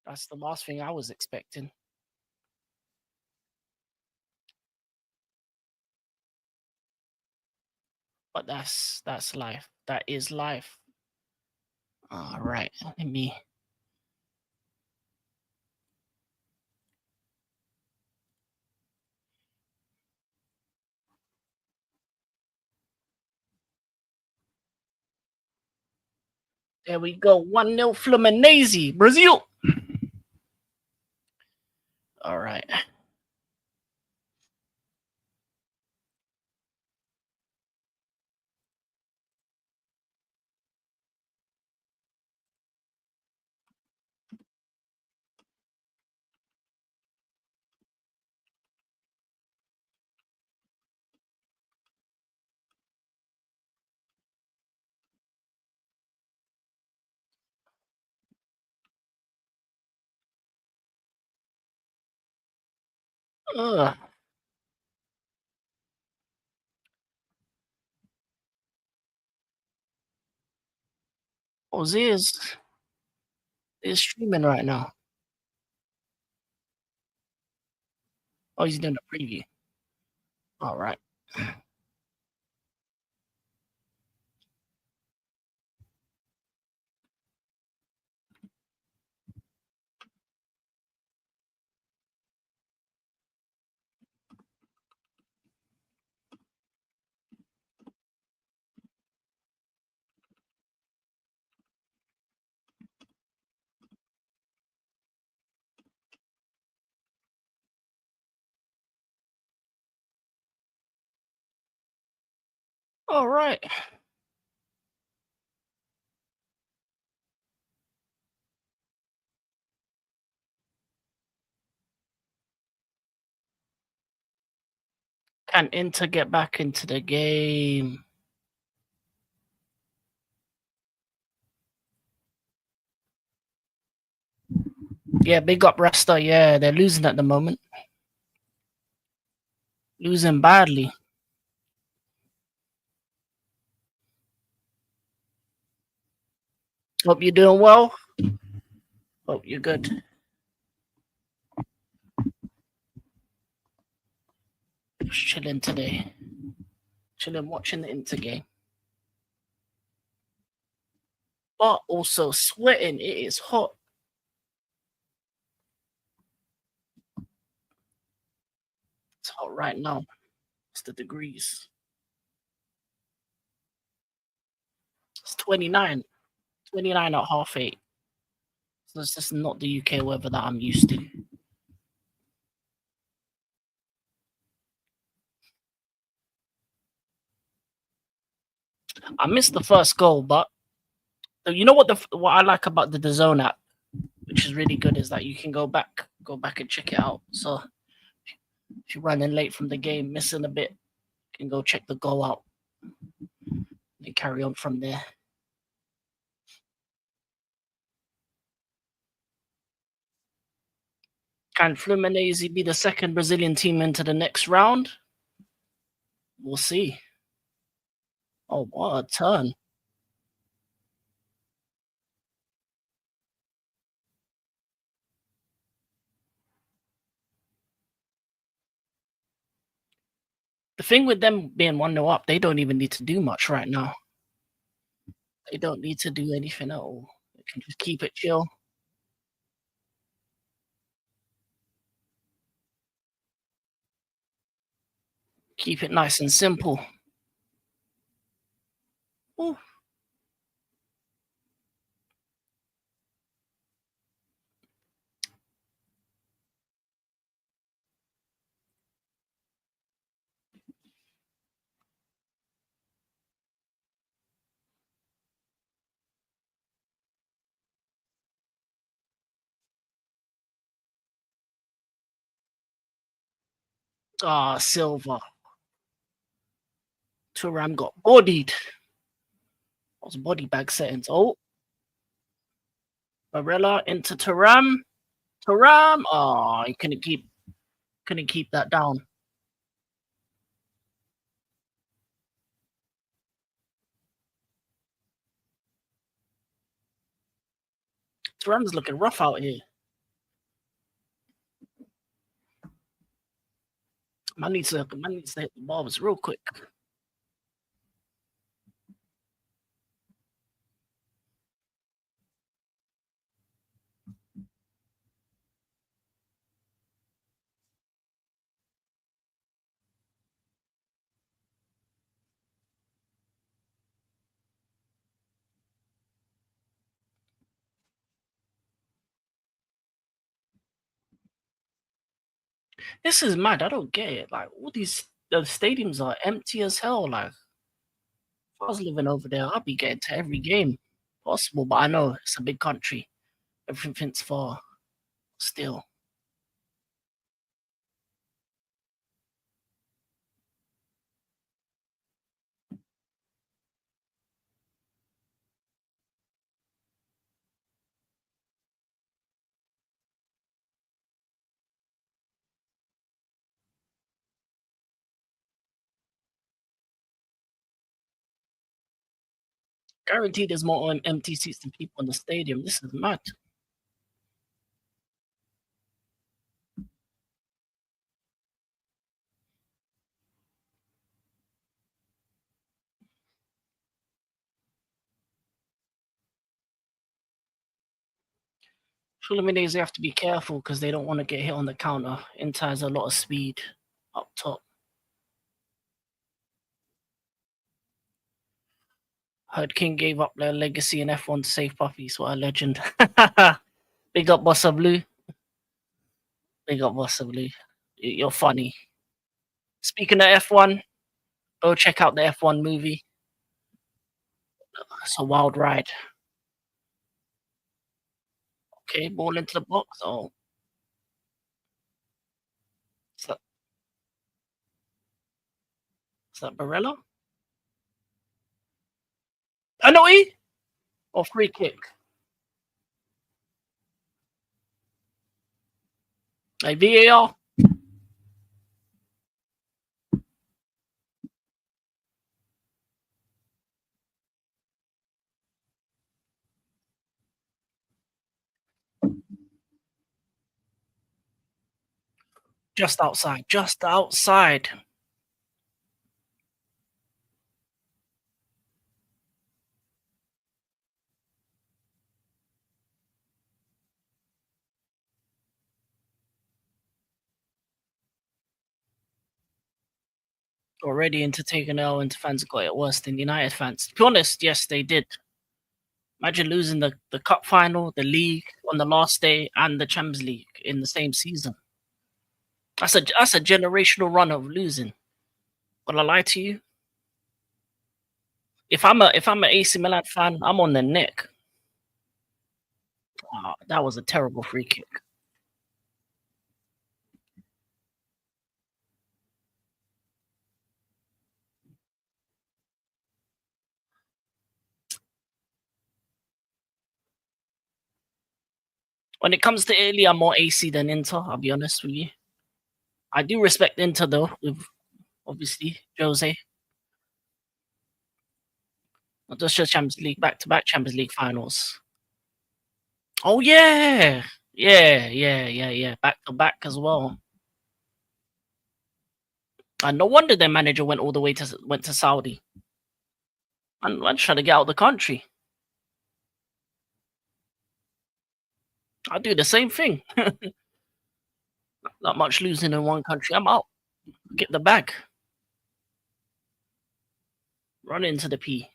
That's the last thing I was expecting. But that's life. That is life. All right. Let me. There we go. 1-0 Fluminense, Brazil. All right. Ugh. Jose is streaming right now. Oh, he's doing a preview. All right. All right. Can Inter get back into the game? Yeah, big up Rasta. Yeah, they're losing at the moment. Losing badly. Hope you're doing well. Hope you're good. Just chilling today. Chilling, watching the Inter game. But also sweating. It is hot. It's hot right now. It's the degrees. It's 29. 29 at 8:30. So it's just not the UK weather that I'm used to. I missed the first goal, but you know what what I like about the DAZN app, which is really good, is that you can go back and check it out. So if you're running late from the game, missing a bit, you can go check the goal out and carry on from there. Can Fluminense be the second Brazilian team into the next round? We'll see. Oh, what a turn. The thing with them being 1-0 up, they don't even need to do much right now. They don't need to do anything at all. They can just keep it chill. Keep it nice and simple. Ooh. Ah, Silva. Thuram got bodied. Those body bag settings. Oh, Barella into Thuram. Thuram. Oh, he couldn't keep that down. Thuram's looking rough out here. Man needs to hit the barbers real quick. This is mad. I don't get it. Like all these the stadiums are empty as hell. Like if I was living over there, I'd be getting to every game possible. But I know it's a big country. Everything's far still. Guaranteed there's more empty seats than people in the stadium. This is mad. Fluminense they have to be careful because they don't want to get hit on the counter. Inter has a lot of speed up top. Heard King gave up their legacy in F1 to save puppies. What a legend. Big up Bossa Blue. Big up Bossa Blue. You're funny. Speaking of F1, go check out the F1 movie. It's a wild ride. Okay, ball into the box. Oh, is that, is that Barella? Penalty or free kick? A VAR? Just outside. Just outside. Already into taking L into fans got it worse than United fans. To be honest, yes, they did. Imagine losing the cup final, the league on the last day, and the Champions League in the same season. That's a generational run of losing. Will I lie to you? If I'm an AC Milan fan, I'm on the neck. That was a terrible free kick. When it comes to Italy, I'm more AC than Inter. I'll be honest with you. I do respect Inter though, with obviously Jose. Not just Champions League, back-to-back Champions League finals. Oh yeah, yeah. Back to back as well. And no wonder their manager went all the way to Saudi. I'm trying to get out of the country. I'll do the same thing. Not much losing in one country. I'm out. Get the bag. Run into the P.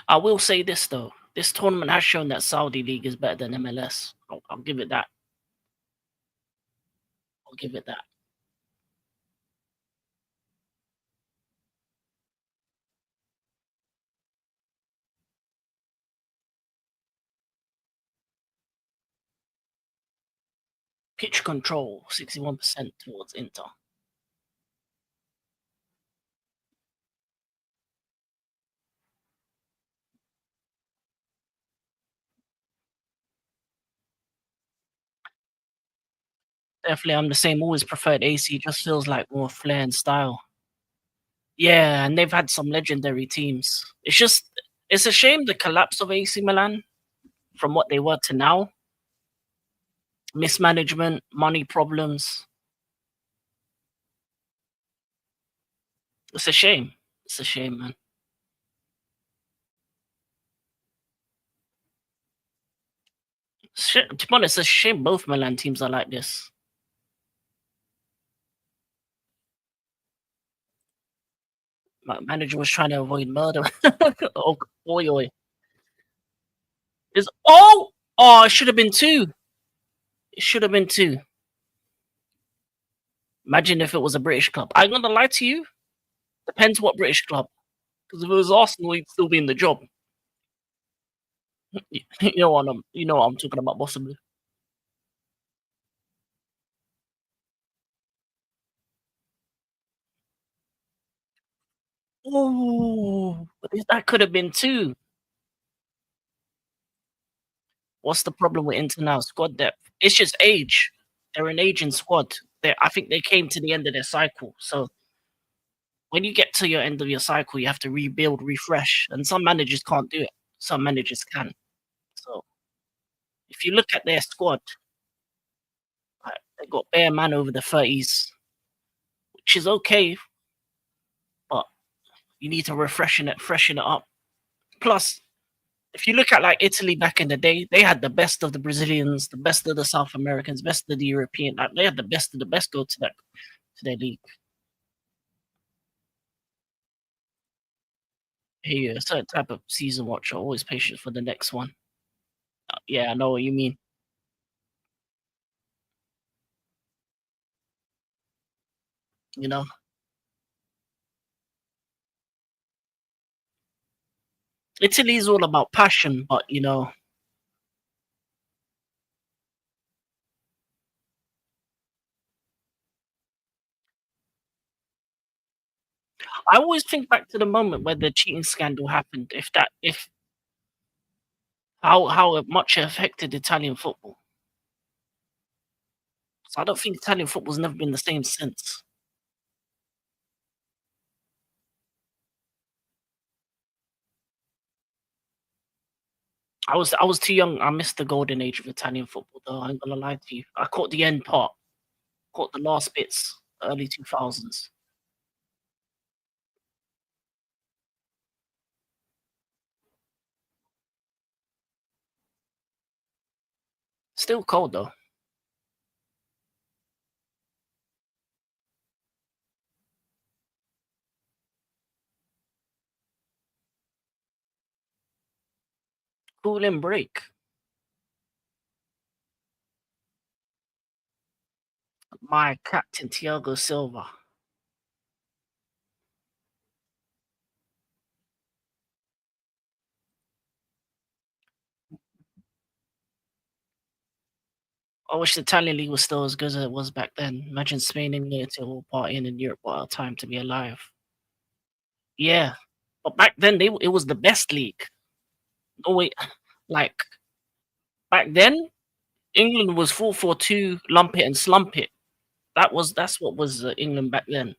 I will say this though. This tournament has shown that Saudi League is better than MLS. I'll give it that. I'll give it that. Pitch control, 61% towards Inter. Definitely, I'm the same. Always preferred AC. Just feels like more flair and style. Yeah, and they've had some legendary teams. It's a shame the collapse of AC Milan from what they were to now. Mismanagement, money problems. It's a shame. It's a shame, man. To be honest, it's a shame both Milan teams are like this. My manager was trying to avoid murder. Oh, oi, oi. Is it should have been two. It should have been two. Imagine if it was a British club. I'm gonna lie to you. Depends what British club. Because if it was Arsenal, he'd still be in the job. You know what I'm talking about, possibly. Oh, that could have been two. What's the problem with Inter now? Squad depth. It's just age. They're an aging squad. I think they came to the end of their cycle. So when you get to your end of your cycle, you have to rebuild, refresh, and some managers can't do it. Some managers can. So if you look at their squad, like, they got bare man over the 30s, which is okay, but you need to freshen it up. Plus, if you look at like Italy back in the day, they had the best of the Brazilians, the best of the South Americans, best of the European. Like, they had the best of the best go to their league. Hey, a certain type of season watcher, always patient for the next one. Yeah, I know what you mean. You know, Italy is all about passion, but I always think back to the moment where the cheating scandal happened. If how much it affected Italian football. So I don't think Italian football's never been the same since. I was too young. I missed the golden age of Italian football, though. I ain't gonna lie to you. I caught the end part, caught the last bits, early 2000s. Still cold though. Cooling break. My captain Thiago Silva. I wish the Italian league was still as good as it was back then. Imagine Spain and Italy all partying in Europe. What a time to be alive. Yeah, but back then it was the best league. No wait, like back then England was 4-4-2, lump it and slump it. That's what was England back then.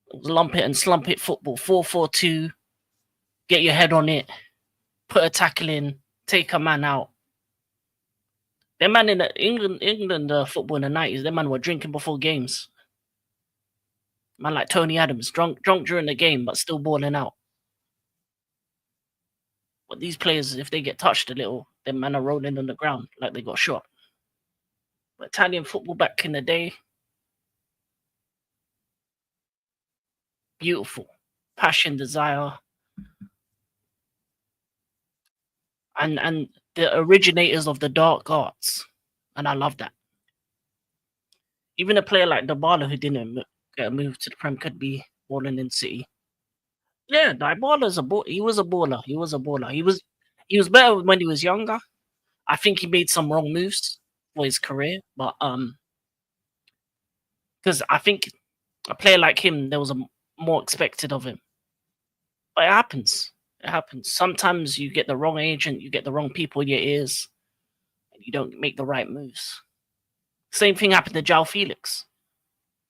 It was lump it and slump it football. 4-4-2. Get your head on it. Put a tackle in. Take a man out. Them man in England football in the 90s. Them man were drinking before games. Man like Tony Adams, drunk during the game, but still balling out. But these players, if they get touched a little, them man are rolling on the ground like they got shot. But Italian football back in the day, beautiful. Passion, desire, and the originators of the dark arts. And I love that. Even a player like Dybala who didn't get a move to the Prem could be balling in City. Yeah, he was a baller. He was a baller. He was better when he was younger. I think he made some wrong moves for his career, but because I think a player like him, there was more expected of him. But it happens. It happens. Sometimes you get the wrong agent, you get the wrong people in your ears, and you don't make the right moves. Same thing happened to João Felix.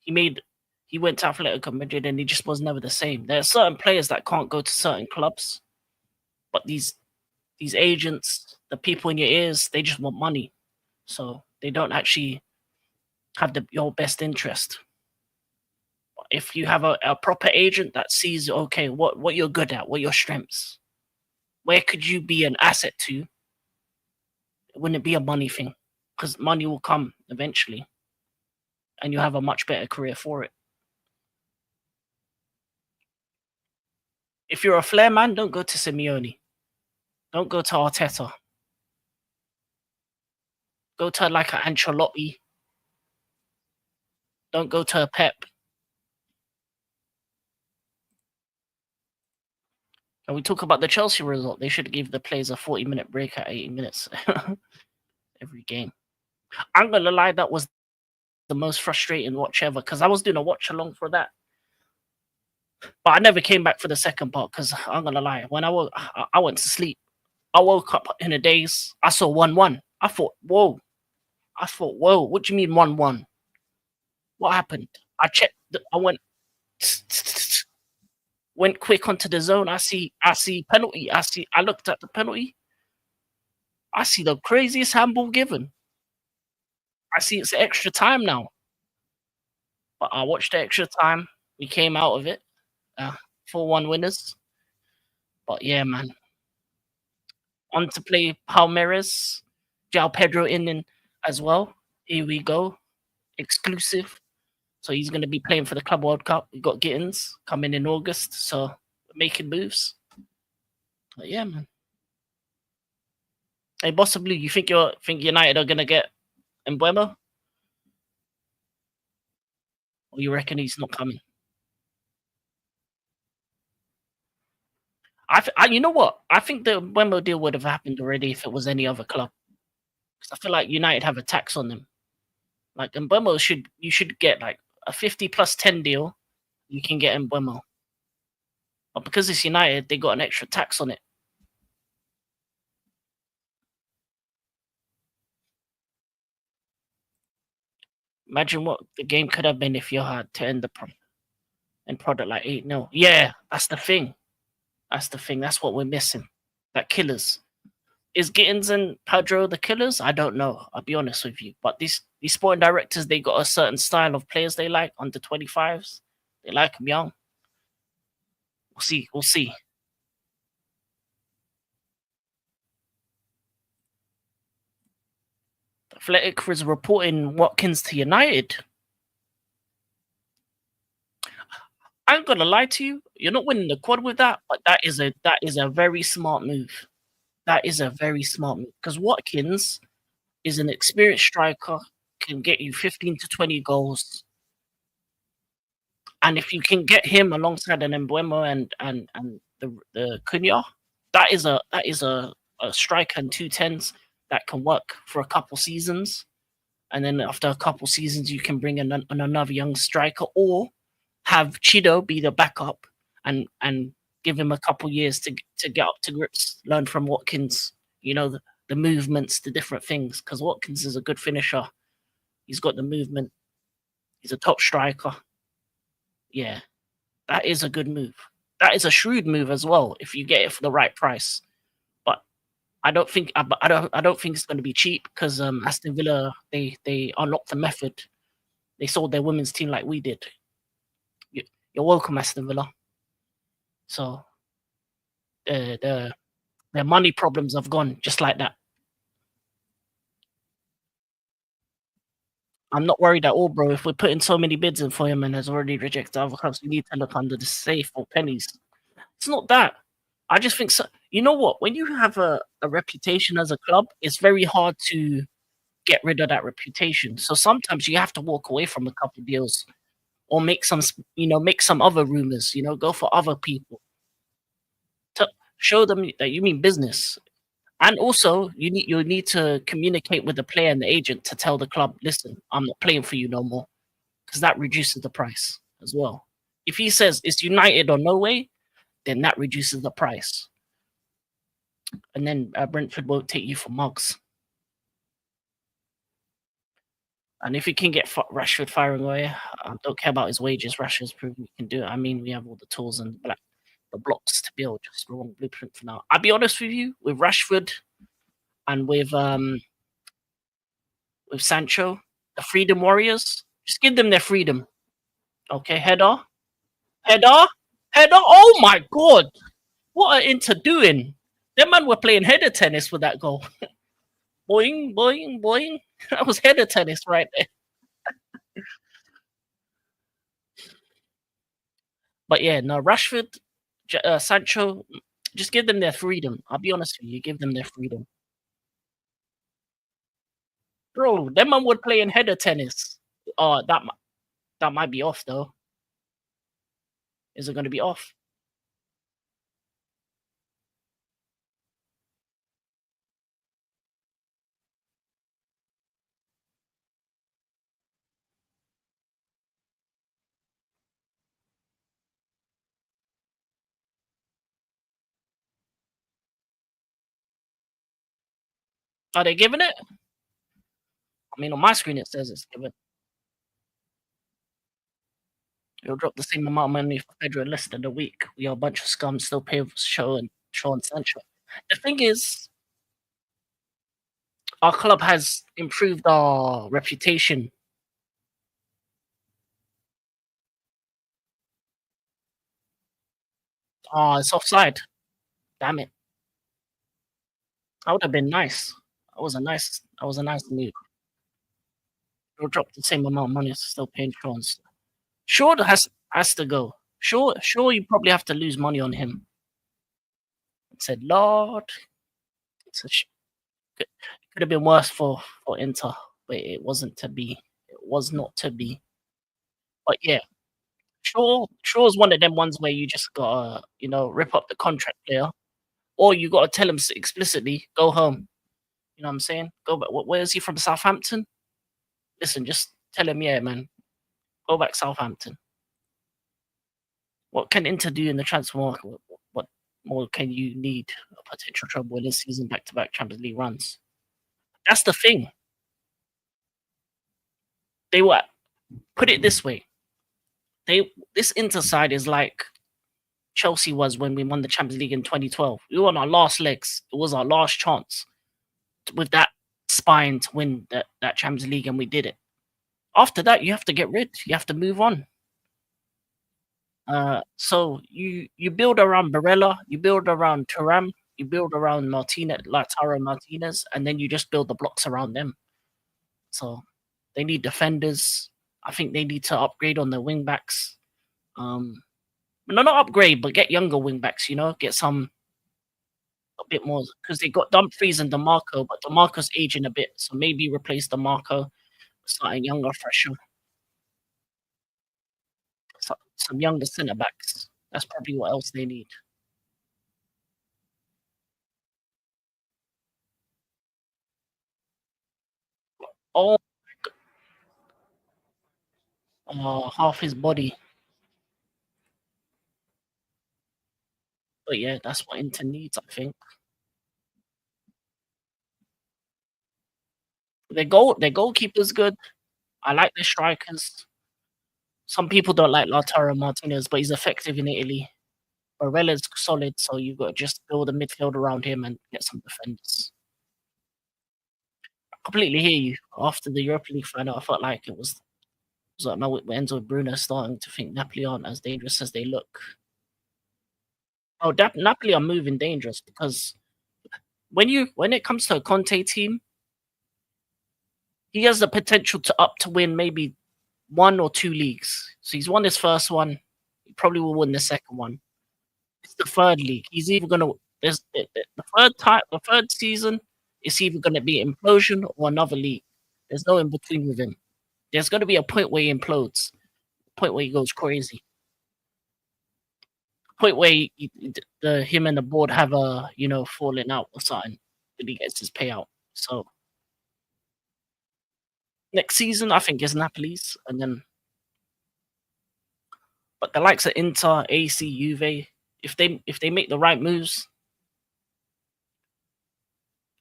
He went to Atletico Madrid and he just was never the same. There are certain players that can't go to certain clubs, but these these agents, the people in your ears, they just want money. So they don't actually have your best interest. If you have a proper agent that sees, okay, what you're good at, what your strengths, where could you be an asset to, it wouldn't be a money thing, because money will come eventually, and you'll have a much better career for it. If you're a flair man, don't go to Simeone. Don't go to Arteta. Go to like an Ancelotti. Don't go to a Pep. And we talk about the Chelsea result. They should give the players a 40-minute break at 80 minutes every game. I'm gonna lie, that was the most frustrating watch ever, because I was doing a watch along for that. But I never came back for the second part, because I'm gonna lie, when I went to sleep. I woke up in a daze. I saw 1-1. I thought, whoa. What do you mean 1-1? What happened? I checked. I went quick onto the zone. I see penalty. I looked at the penalty. I see the craziest handball given. I see it's extra time now. But I watched the extra time. We came out of it. 4-1 winners. But yeah, man. On to play Palmeiras. João Pedro in as well. Here we go. Exclusive. So he's going to be playing for the Club World Cup. We've got Gittins coming in August. So we're making moves. But yeah, man. Hey, possibly you think United are going to get Mbeumo? Or you reckon he's not coming? You know what? I think the Mbeumo deal would have happened already if it was any other club. Because I feel like United have a tax on them. Like Mbeumo you should get like a 50 plus 10 deal. You can get Mbeumo. But because it's United, they got an extra tax on it. Imagine what the game could have been if you had to end the product like 8-0. Yeah, that's the thing. That's what we're missing. That killers. Is Gittins and Pedro the killers? I don't know. I'll be honest with you. But these sporting directors, they got a certain style of players they like, under 25s. They like them young. We'll see. Athletic was reporting Watkins to United. I'm gonna lie to you. You're not winning the quad with that, but that is a very smart move. That is a very smart move, because Watkins is an experienced striker, can get you 15 to 20 goals. And if you can get him alongside an Mbeumo and the Cunha, that is a striker and 2 10s that can work for a couple seasons. And then after a couple seasons, you can bring in another young striker, or have Chido be the backup and give him a couple years to get up to grips, learn from Watkins, the movements, the different things, because Watkins is a good finisher. He's got the movement. He's a top striker. Yeah, that is a good move. That is a shrewd move as well if you get it for the right price. But I don't think it's going to be cheap, because Aston Villa, they unlocked the method. They sold their women's team like we did. You're welcome, Aston Villa. So their money problems have gone just like that. I'm not worried at all, bro. If we're putting so many bids in for him and has already rejected other clubs, we need to look under the safe for pennies. It's not that. I just think so. You know what? When you have a reputation as a club, it's very hard to get rid of that reputation. So sometimes you have to walk away from a couple deals, or make some other rumors. Go for other people to show them that you mean business. And also, you need to communicate with the player and the agent to tell the club, listen, I'm not playing for you no more, because that reduces the price as well. If he says it's United or no way, then that reduces the price. And then Brentford won't take you for mugs. And if he can get Rashford firing away, I don't care about his wages. Rashford's proven he can do it. I mean, we have all the tools and black. the blocks to build. Just the wrong blueprint for now. I'll be honest with you, with Rashford and with Sancho, the Freedom Warriors, just give them their freedom. Okay, header, header, header. Oh my god, what are Inter doing? Them man were playing header tennis with that goal. Boing, boing, boing. That was header tennis right there. But yeah, no, Rashford, Sancho, just give them their freedom. I'll be honest with you, give them their freedom. Bro, them man were playing header tennis. Oh, that might be off though. Is it going to be off? Are they giving it? I mean, on my screen it says it's given. You'll drop the same amount of money for Pedro less than a week. We are a bunch of scum still pay for Shaw and Sancho. The thing is, our club has improved our reputation. Oh, it's offside. Damn it. That would have been nice. That was a nice move. You'll drop the same amount of money still paying Shaw and Shaw has to go. Shaw, you probably have to lose money on him. I said, Lord, it's a it could have been worse for Inter, but it wasn't to be. It was not to be. But yeah, Shaw's one of them ones where you just gotta, rip up the contract player, or you gotta tell him explicitly, go home. You know what I'm saying? Go back. Where is he from? Southampton? Listen, just tell him, yeah, man, go back Southampton. What can Inter do in the transfer market? What more can you need a potential trouble in this season back-to-back Champions League runs? That's the thing. They were put it this way. This Inter side is like Chelsea was when we won the Champions League in 2012. We were on our last legs. It was our last chance with that spine to win that Champions League, and we did it. After that, you have to get rid. You have to move on. So you build around Barella, you build around Thuram, you build around Martinez, Lautaro Martinez, and then you just build the blocks around them. So they need defenders. I think they need to upgrade on their wing backs. No, not upgrade, but get younger wing backs. Get some a bit more because they got Dumfries and Demarco, but Demarco's aging a bit, so maybe replace Demarco with something younger, fresher, some younger centre backs. That's probably what else they need. Oh, half his body. But yeah, that's what Inter needs, I think. Their goalkeeper's good. I like their strikers. Some people don't like Lautaro Martinez, but he's effective in Italy. Barella's solid, so you've got to just build a midfield around him and get some defenders. I completely hear you. After the Europa League final, I felt like it was like now with Enzo Bruno starting to think Napoli aren't as dangerous as they look. Oh, Napoli are moving dangerous because when it comes to a Conte team, he has the potential to win maybe 1 or 2 leagues. So he's won his first one. He probably will win the second one. It's the third league. He's either gonna there's the third season. It's either gonna be implosion or another league. There's no in between with him. There's gonna be a point where he implodes, a point where he goes crazy, a point where him and the board have a falling out or something. But he gets his payout. So next season, I think is Napoli's, and then but the likes of Inter, AC, Juve, if they make the right moves,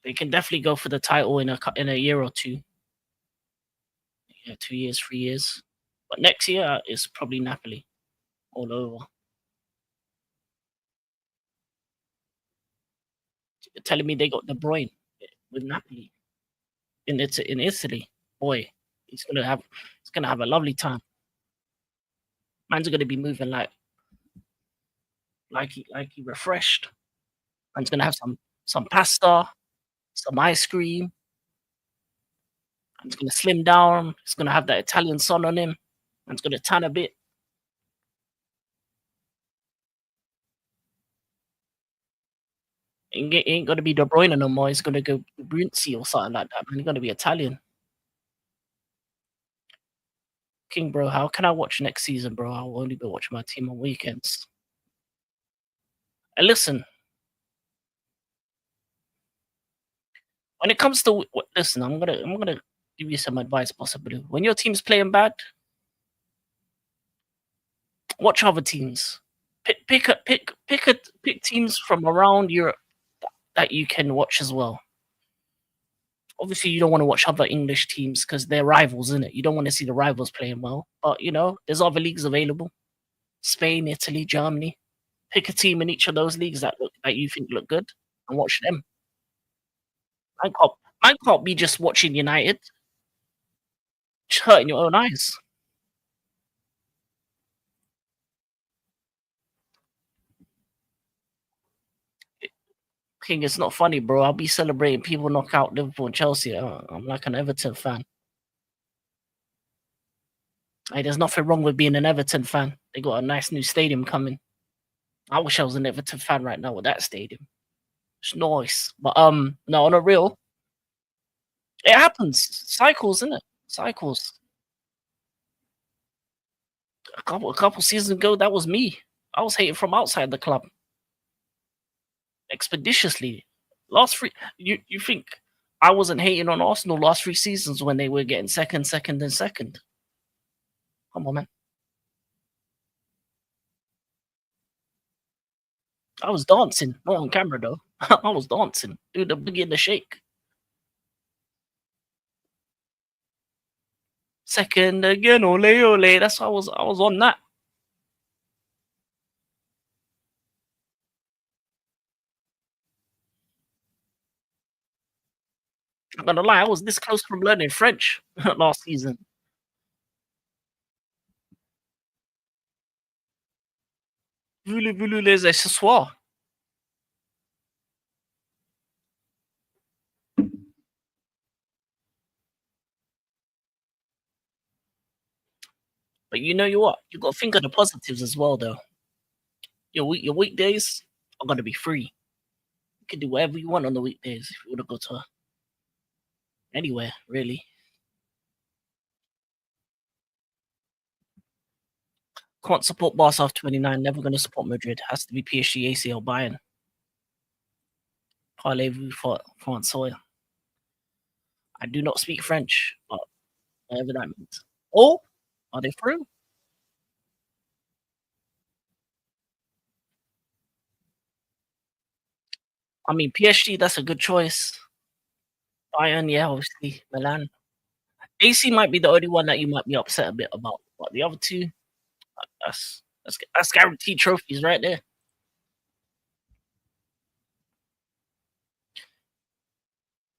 they can definitely go for the title in a year or two. Yeah, 2 years, 3 years. But next year is probably Napoli all over. You're telling me they got De Bruyne with Napoli in Italy. Boy, he's gonna have a lovely time. Man's gonna be moving like he refreshed. Man's gonna have some pasta, some ice cream. Man's gonna slim down. He's gonna have that Italian sun on him. Man's gonna tan a bit. Ain't gonna be De Bruyne no more. He's gonna go Brunzi or something like that. Man, he's gonna be Italian. King, bro, how can I watch next season, bro? I'll only be watching my team on weekends. And listen, when it comes to listen, I'm gonna give you some advice possibly. When your team's playing bad, watch other teams. Pick teams from around Europe that you can watch as well. Obviously, you don't want to watch other English teams because they're rivals, isn't it? You don't want to see the rivals playing well. But there's other leagues available: Spain, Italy, Germany. Pick a team in each of those leagues that you think look good and watch them. Man can't, man can't be just watching United, just hurting your own eyes. King, it's not funny, bro. I'll be celebrating people knock out Liverpool and Chelsea. I'm like an Everton fan. Hey, there's nothing wrong with being an Everton fan. They got a nice new stadium coming. I wish I was an Everton fan right now with that stadium. It's nice. But no, on a real, it happens. Cycles, isn't it? Cycles. A couple seasons ago, that was me. I was hating from outside the club. Expeditiously. Last three you think I wasn't hating on Arsenal last 3 seasons when they were getting second, and second? Come on, man. I was dancing. Not on camera though. I was dancing. Dude, the boogie and the shake. Second again, ole ole. That's why I was on that. I'm gonna lie, I was this close from learning French last season. Voulez ce soir. But you know what? You got to think of the positives as well, though. Your weekdays are gonna be free. You can do whatever you want on the weekdays if you want to go to anywhere, really. Can't support Barca after 29. Never gonna support Madrid. Has to be PSG, AC, or Bayern. Parlez-vous for François? I do not speak French, but whatever that means. Oh, are they through? I mean, PSG, that's a good choice. Bayern, yeah, obviously. Milan. AC might be the only one that you might be upset a bit about. But the other two, that's guaranteed trophies right there.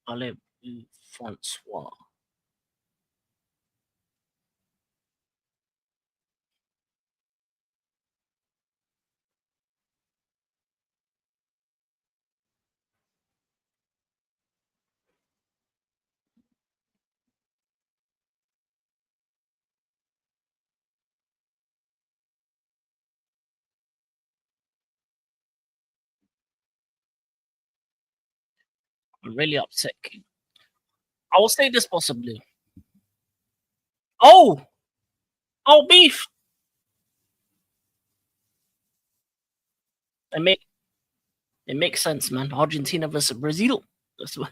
Parlez-vous François? I'm really upset. I will say this possibly. Oh, oh, beef. It make it makes sense, man. Argentina versus Brazil. That's what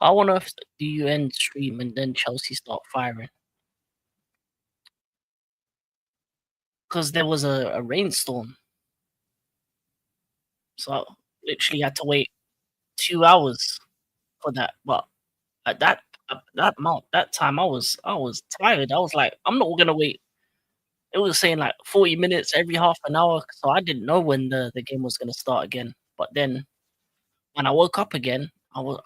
I wonder if do you end stream and then Chelsea start firing because there was a rainstorm, so I literally had to wait 2 hours for that, but at that time, I was tired. I was like, "I'm not gonna wait." It was saying, like, 40 minutes every half an hour, so I didn't know when the game was gonna start again. But then when I woke up again, I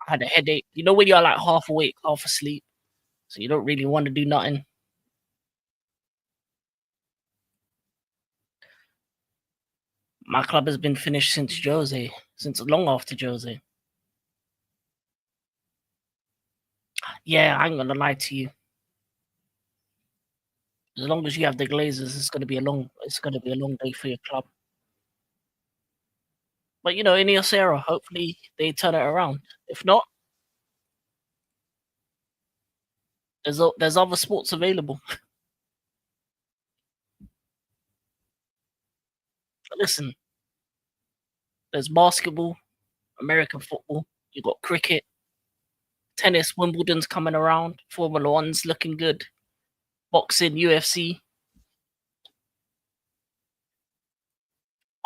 had a headache. You know when you're, like, half awake, half asleep, so you don't really wanna do nothing? My club has been finished since Jose, since long after Jose. Yeah, I ain't gonna lie to you. As long as you have the Glazers, it's gonna be a long day for your club. But, in Iniesta, hopefully they turn it around. If not, there's other sports available. Listen, there's basketball, American football, you got cricket, tennis, Wimbledon's coming around, Formula One's looking good, boxing, UFC.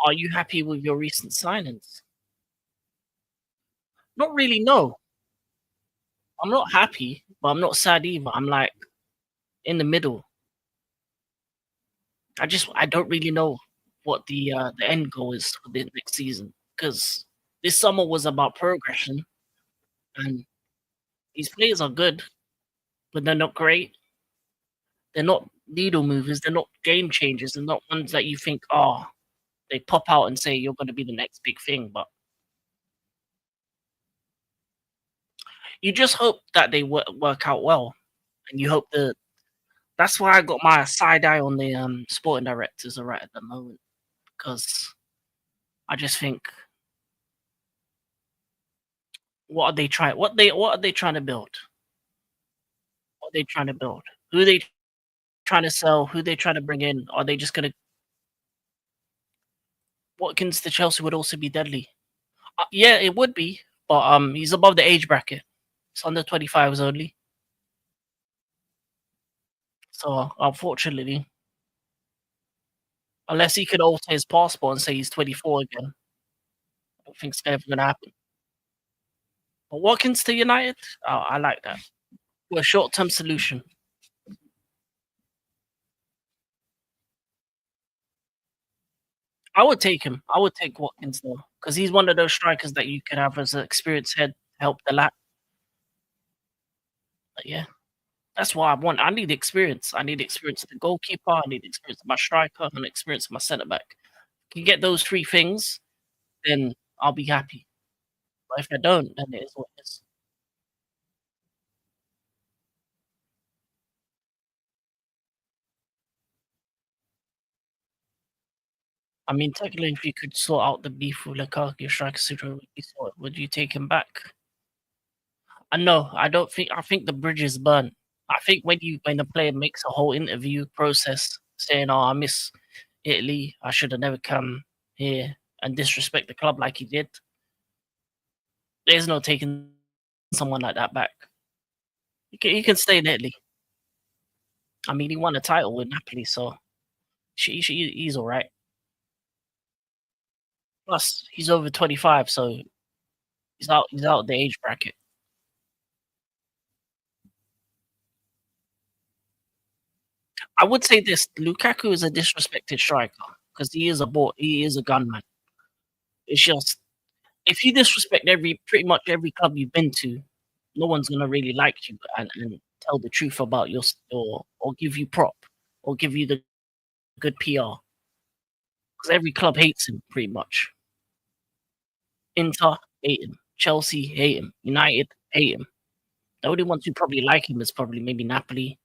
Are you happy with your recent signings? Not really, no. I'm not happy, but I'm not sad either. I'm like in the middle. I don't really know what the end goal is for the next season because this summer was about progression, and these players are good, but they're not great. They're not needle movers. They're not game changers. They're not ones that you think, oh, they pop out and say you're going to be the next big thing. But you just hope that they work out well, and you hope that. That's why I got my side eye on the sporting directors right at the moment because I just think, what are they trying to build? What are they trying to build? Who are they trying to sell? Who they trying to bring in? Are they just gonna Watkins to Chelsea would also be deadly. Yeah, it would be, but he's above the age bracket. It's under 25s only. So unfortunately, unless he could alter his passport and say he's 24 again, I don't think it's ever gonna happen. But Watkins to United, oh, I like that. For a short-term solution. I would take him. I would take Watkins though, because he's one of those strikers that you could have as an experienced head help the lap. But yeah, that's what I want. I need experience. I need experience of the goalkeeper. I need experience of my striker and experience of my centre back. Can get those three things, then I'll be happy. But if I don't, then it is what it is. I mean, technically, if you could sort out the beef with Lukaku, your striker situation would be sorted. Would you take him back? No, I don't think. I think the bridge is burnt. I think when the player makes a whole interview process saying, "Oh, I miss Italy. I should have never come here," and disrespect the club like he did, there's no taking someone like that back. He can stay in Italy. I mean, he won a title with Napoli, so he's all right. Plus, he's over 25, so he's out of the age bracket. I would say this: Lukaku is a disrespected striker because he is a gunman. It's just if you disrespect pretty much every club you've been to, no one's gonna really like you and tell the truth about or give you prop or give you the good PR because every club hates him pretty much. Inter hate him, Chelsea hate him, United hate him. The only ones who probably like him is probably maybe Napoli,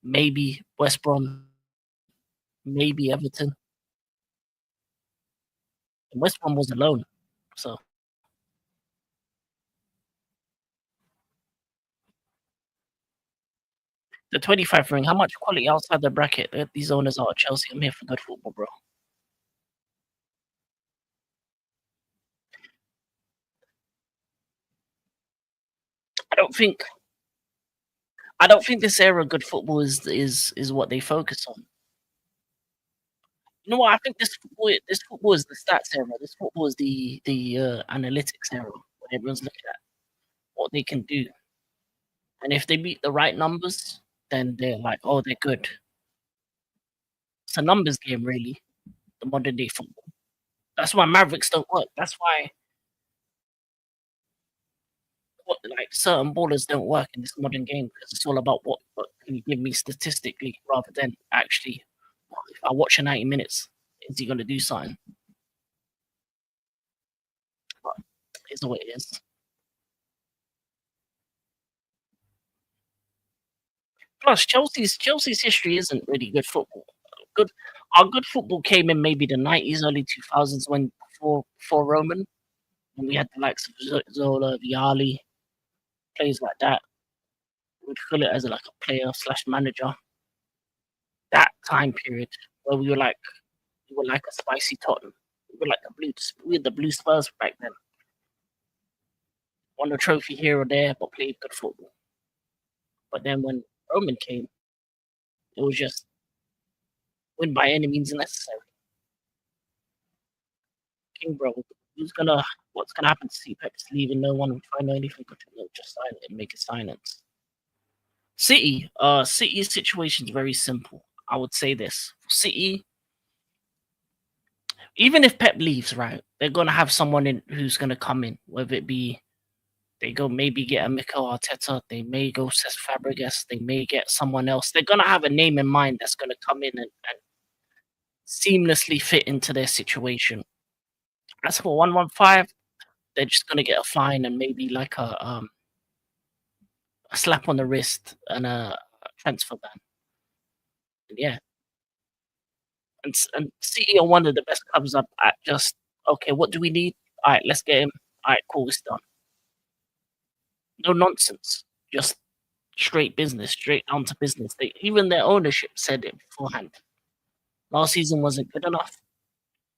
maybe West Brom, maybe Everton. And West Brom was alone, so the 25 ring. How much quality outside the bracket that these owners are at Chelsea? I'm here for good football, bro. I don't think I don't think this era of good football is what they focus on. You know what? I think this football is the stats era. This football is the analytics era, where everyone's looking at what they can do, and if they beat the right numbers, then they're like, "Oh, they're good." It's a numbers game, really, the modern day football. That's why Mavericks don't work. That's why like certain ballers don't work in this modern game because it's all about what can you give me statistically rather than actually if I watch a 90 minutes, is he gonna do something? But it's what it is. Plus Chelsea's history isn't really good football. Good Our good football came in maybe the 90s, early 2000s when before Roman, when we had the likes of Zola, Vialli, players like that. We'd feel it as like a player slash manager. That time period where we were like a spicy Tottenham. We were like we were the blue Spurs back then. Won a trophy here or there, but played good football. But then when Roman came, it was just win by any means necessary. King bro, what's gonna happen to see Pep's leaving? No one will try know anything, but they'll just sign it and make it silence. City's situation is very simple. I would say this. For City, even if Pep leaves, right, they're gonna have someone in who's gonna come in, whether it be they go maybe get a Mikel Arteta, they may go Cesc Fabregas, they may get someone else. They're gonna have a name in mind that's gonna come in and seamlessly fit into their situation. As for 115, they're just gonna get a fine and maybe like a slap on the wrist and a transfer ban. Yeah, and City are one of the best clubs up at just okay. What do we need? All right, let's get him. All right, cool, it's done. No nonsense. Just straight business, straight down to business. Even their ownership said it beforehand. Last season wasn't good enough.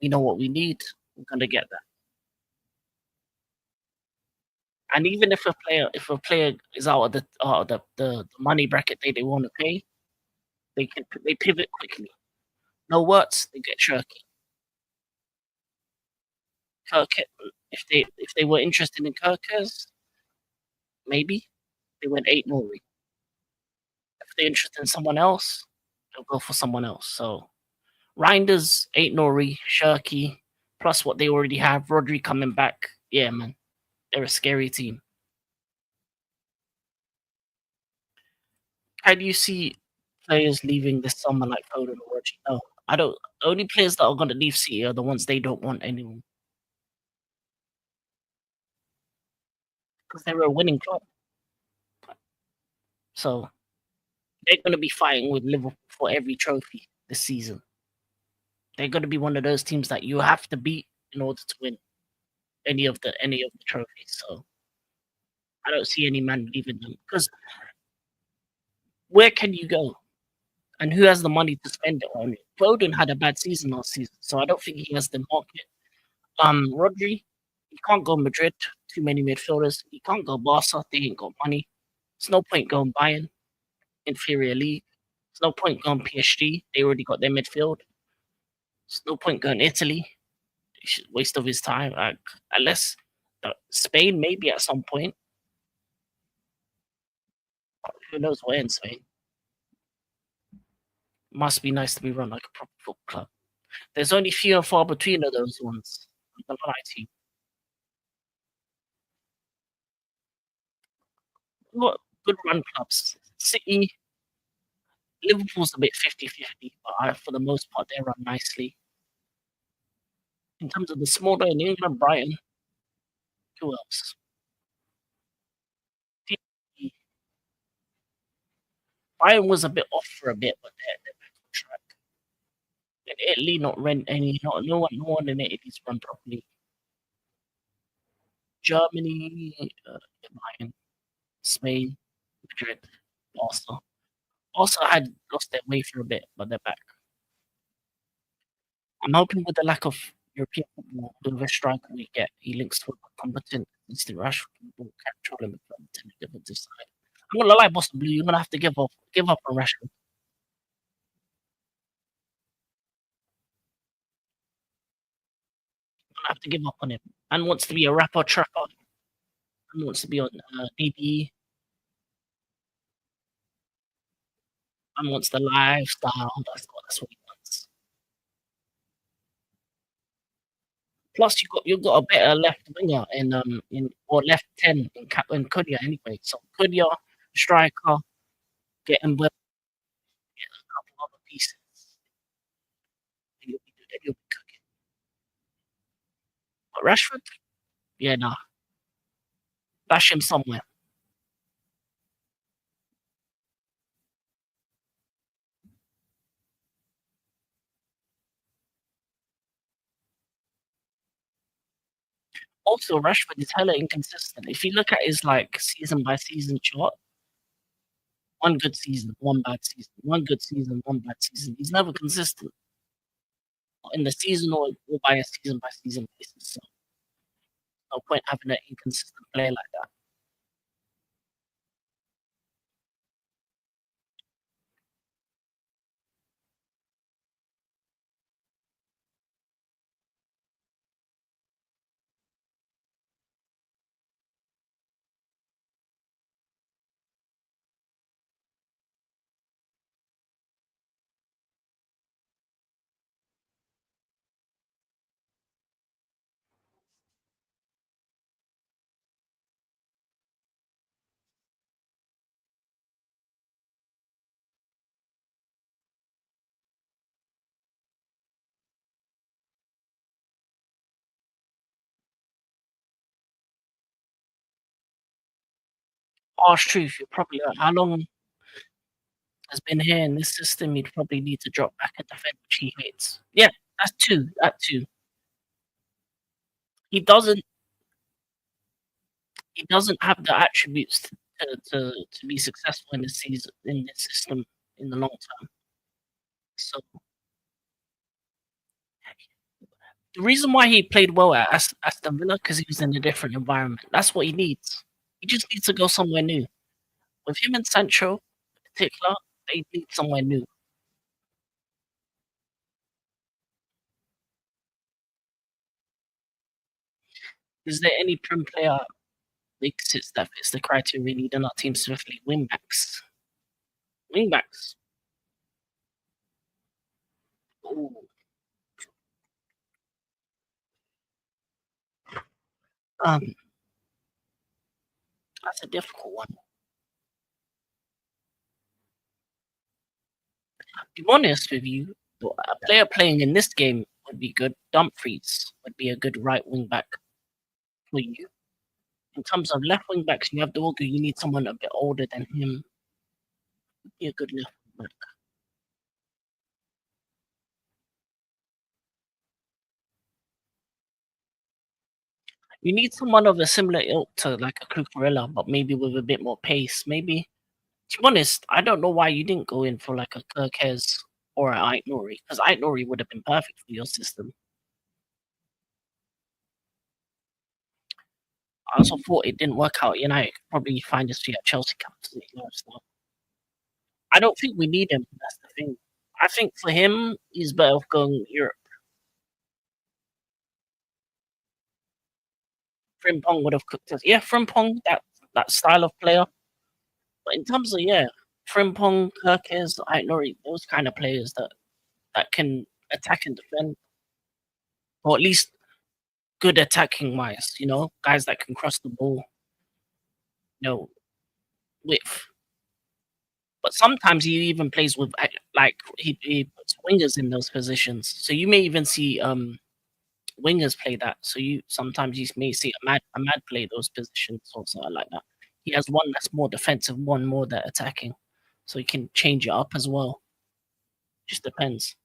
We know what we need. We're gonna get that. And even if a player is out of the money bracket they want to pay, they pivot quickly. No words, they get Shirky. Kirk, if they were interested in Kirkers, maybe they went 8 Nori. If they're interested in someone else, they'll go for someone else. So Reinders, 8 Nori, Shirky, plus what they already have, Rodri coming back. Yeah, man, they're a scary team. How do you see players leaving this summer like Foden or Rodri? No, I don't. The only players that are going to leave City are the ones they don't want anymore because they're a winning club. So they're going to be fighting with Liverpool for every trophy this season. They're going to be one of those teams that you have to beat in order to win any of the trophies. So I don't see any man leaving them because where can you go and who has the money to spend it on? Foden had a bad season last season, so I don't think he has the market. Rodri, he can't go Madrid. Too many midfielders. He can't go Barca. They ain't got money. There's no point going Bayern, inferior league. There's no point going PSG. They already got their midfield. There's no point going Italy. It's a waste of his time. Like, unless Spain, maybe at some point. Who knows where in Spain? Must be nice to be run like a proper football club. There's only few and far between of those ones. I'm not gonna lie to you. What good run clubs? City, Liverpool's a bit 50-50, but for the most part, they run nicely. In terms of the smaller in England, Brighton, who else? PSG. Brighton was a bit off for a bit, but they're back on track. In Italy, not rent any, not no one in Italy's run properly. Germany, Bayern, Spain, Madrid, Barca. Also had lost their way for a bit, but they're back. I'm hoping with the lack of European football, whoever striker we get, he links with a competent instant rush will control him from the defensive side. I'm gonna lie, Boston Blue, you're gonna have to give up on Rashford. have to give up on him. And wants to be a rapper trapper and wants to be on DD and wants the lifestyle. That's what he wants. Plus, you got a better left winger in or left 10 in Kunya anyway. So Kunya, striker, getting with a couple other pieces, and you'll be cooking. But Rashford, yeah, nah, bash him somewhere. Also, Rashford is hella inconsistent. If you look at his like season by season chart, one good season, one bad season, one good season, one bad season. He's never consistent in the season or by season basis. So no point having an inconsistent player like that. Harsh truth, you're probably how long has been here in this system, you'd probably need to drop back and defend, which he hates. Yeah, that's two. That two. He doesn't. He doesn't have the attributes to be successful in this season in this system in the long term. So the reason why he played well at Aston Villa because he was in a different environment. That's what he needs. He just needs to go somewhere new. With him and Sancho, in particular, they need somewhere new. Is there any Prem player that fits the criteria we need in our team swiftly? Wingbacks. Wingbacks. Ooh, um, that's a difficult one. To be honest with you, a player playing in this game would be good. Dumfries would be a good right wing back for you. In terms of left wing backs, you have Dorgu. You need someone a bit older than him. Be a good left wing back. You need someone of a similar ilk to like a Cucurella, but maybe with a bit more pace. Maybe. To be honest, I don't know why you didn't go in for like a Kirkez or an Ait Nori, because Ait Nori would have been perfect for your system. I also thought it didn't work out. United could probably find his feet at Chelsea captain. I don't think we need him. That's the thing. I think for him, he's better off going Europe. Frimpong would have cooked us. Yeah, Frimpong, that style of player. But in terms of Frimpong, Kirkes, Nori, those kind of players that can attack and defend, or at least good attacking wise. Guys that can cross the ball. Width. But sometimes he even plays with like he puts wingers in those positions. So you may even see wingers play that. So you may see a mad play those positions or something like that. He has one that's more defensive, one more that attacking. So he can change it up as well. Just depends.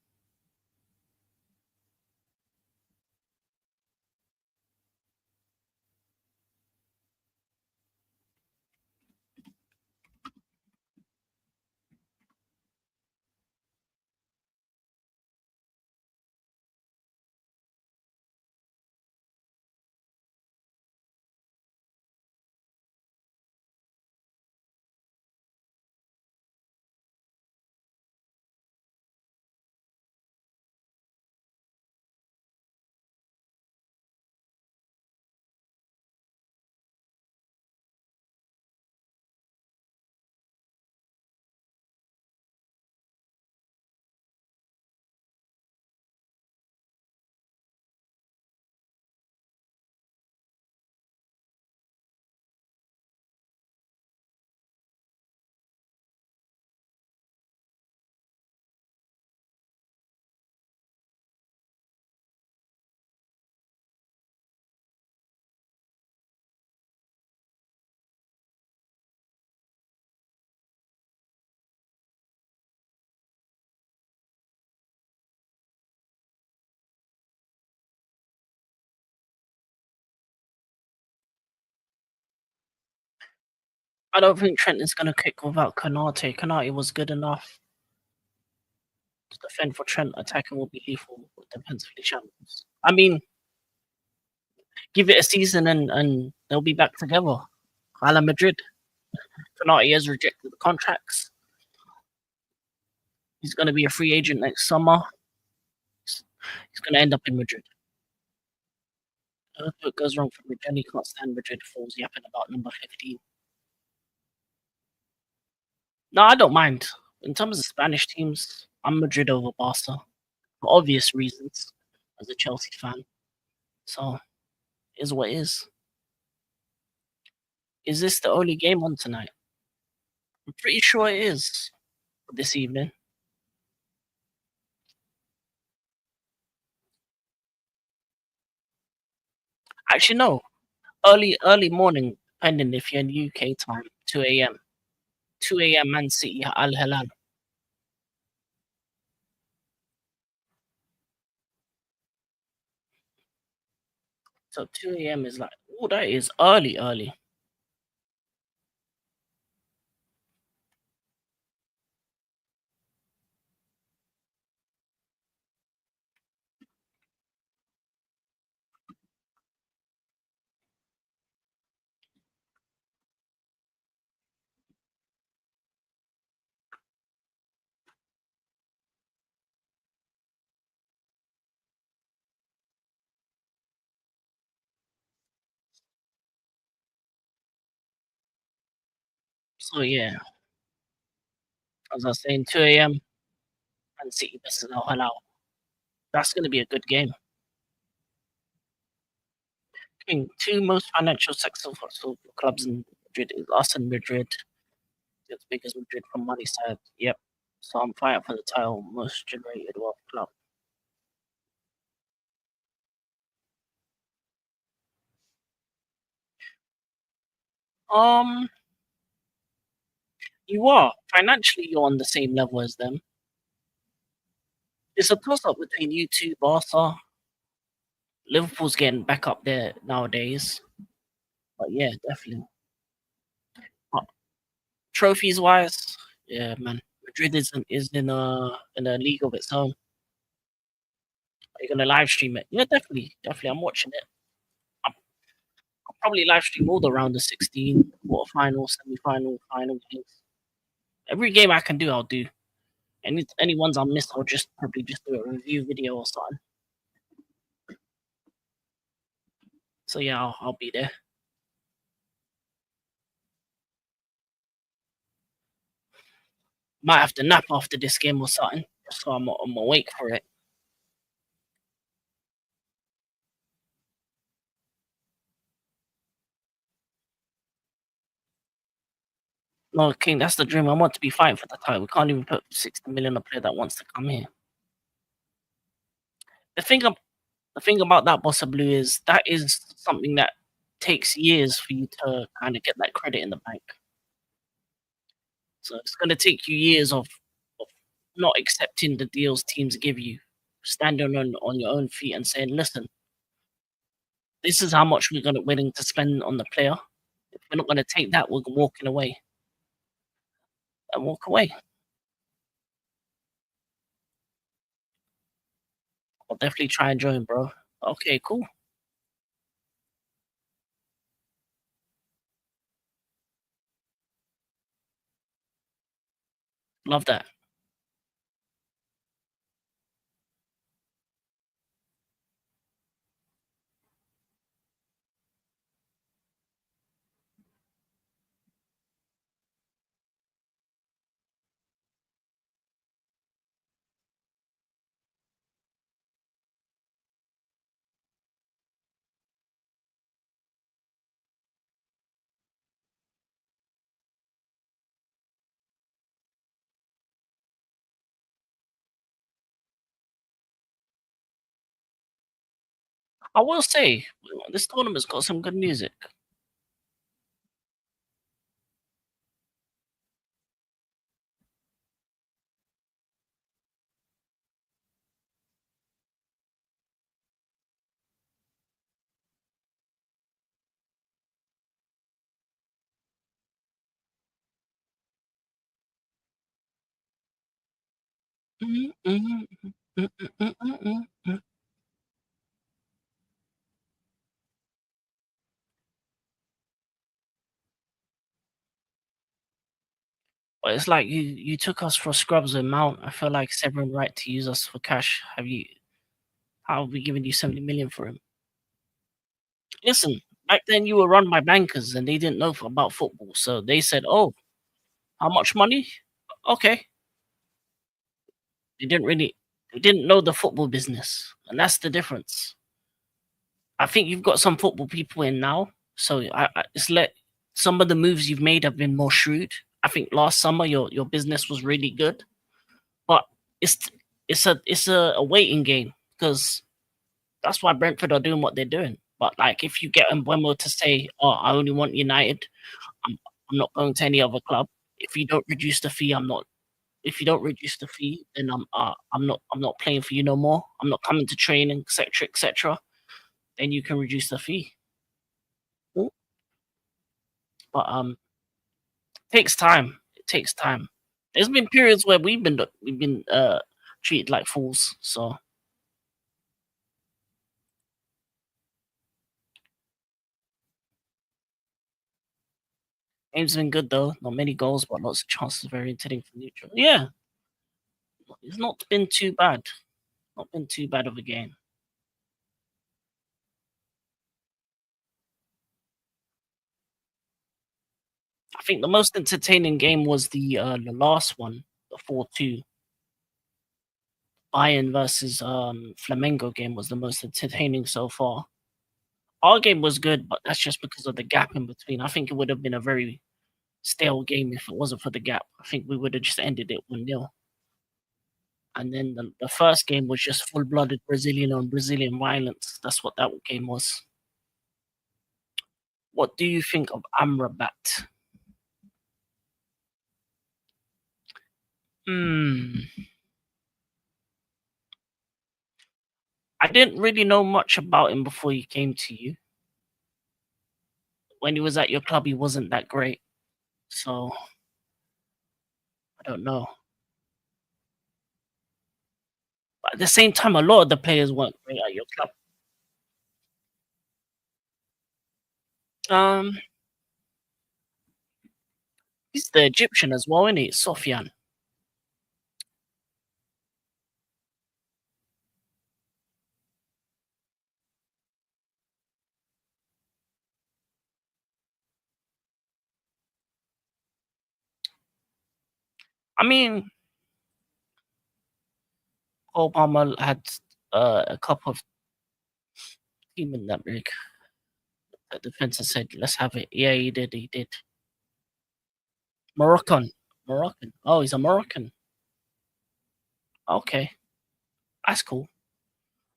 I don't think Trent is gonna kick without Konate. Konate was good enough to defend for Trent. Attacking will be lethal with defensively channels. I mean, give it a season and they'll be back together. A la Madrid. Konate has rejected the contracts. He's gonna be a free agent next summer. He's gonna end up in Madrid. If it goes wrong for Madrid, he can't stand Madrid fools yapping about number 15. No, I don't mind. In terms of Spanish teams, I'm Madrid over Barca for obvious reasons as a Chelsea fan. So, is what it is. Is this the only game on tonight? I'm pretty sure it is this evening. Actually, no. Early morning, depending if you're in UK time, 2 a.m. 2 a.m. Man City Al Hilal. So 2 a.m. is like, oh, that is early. So yeah, as I was saying, 2 a.m. Man City versus Al Hilal. That's going to be a good game. Two most financial successful clubs in Madrid is us and Madrid. It's big as Madrid from money side. Yep. So I'm fighting for the title, most generated wealth club. Um, you are financially you're on the same level as them. It's a toss up between you two, Barca. Liverpool's getting back up there nowadays, but yeah, definitely. But trophies wise, yeah, man, Madrid is in a league of its own. Are you gonna live stream it? Yeah, definitely. I'm watching it. I'll probably live stream all the round of 16, quarterfinal, semi-final, final games. Every game I can do, I'll do. Any ones I'll miss, I'll just probably just do a review video or something. So yeah, I'll be there. Might have to nap after this game or something, just so I'm awake for it. No, King, that's the dream. I want to be fighting for the title. We can't even put 60 million on a player that wants to come here. The thing, the thing about that Bossa Blue is that is something that takes years for you to kind of get that credit in the bank. So it's going to take you years of not accepting the deals teams give you, standing on your own feet and saying, listen, this is how much we're gonna willing to spend on the player. If we're not gonna take that, we're walking away and walk away. I'll definitely try and join, bro. Okay, cool. Love that. I will say this tournament's got some good music. Mhm, mhm, mhm. Mm, mm, mm, mm, mm, mm. But it's like you took us for scrubs with Mount. I feel like it's everyone right to use us for cash. How have we given you 70 million for him? Listen, back then you were run by bankers and they didn't know about football. So they said, "Oh, how much money?" Okay. They didn't really they didn't know the football business. And that's the difference. I think you've got some football people in now. So it's let some of the moves you've made have been more shrewd. I think last summer your business was really good, but it's it's a waiting game because that's why Brentford are doing what they're doing. But like, if you get Mbeumo to say, "Oh, I only want United. I'm I'm not going to any other club." If you don't reduce the fee, I'm not. If you don't reduce the fee, then I'm not playing for you no more. I'm not coming to training, etc., etc. Then you can reduce the fee. Mm. But takes time. It takes time. There's been periods where we've been treated like fools. So game's been good though. Not many goals, but lots of chances. Very entertaining for neutral. Yeah, it's not been too bad. Not been too bad of a game. I think the most entertaining game was the last one, the 4-2 Bayern versus Flamengo game was the most entertaining so far. Our game was good, but that's just because of the gap in between. I think it would have been a very stale game if it wasn't for the gap. I think we would have just ended it 1-0. And then the first game was just full-blooded Brazilian on Brazilian violence. That's what that game was. What do you think of Amrabat? Hmm. I didn't really know much about him before he came to you. When he was at your club, he wasn't that great. So I don't know. But at the same time, a lot of the players weren't great at your club. Um, he's the Egyptian as well, isn't he? Sofian. I mean, Obama had a couple of team in that rig. The defense said, "Let's have it." Yeah, he did. He did. Moroccan. Moroccan. Oh, he's a Moroccan. Okay, that's cool.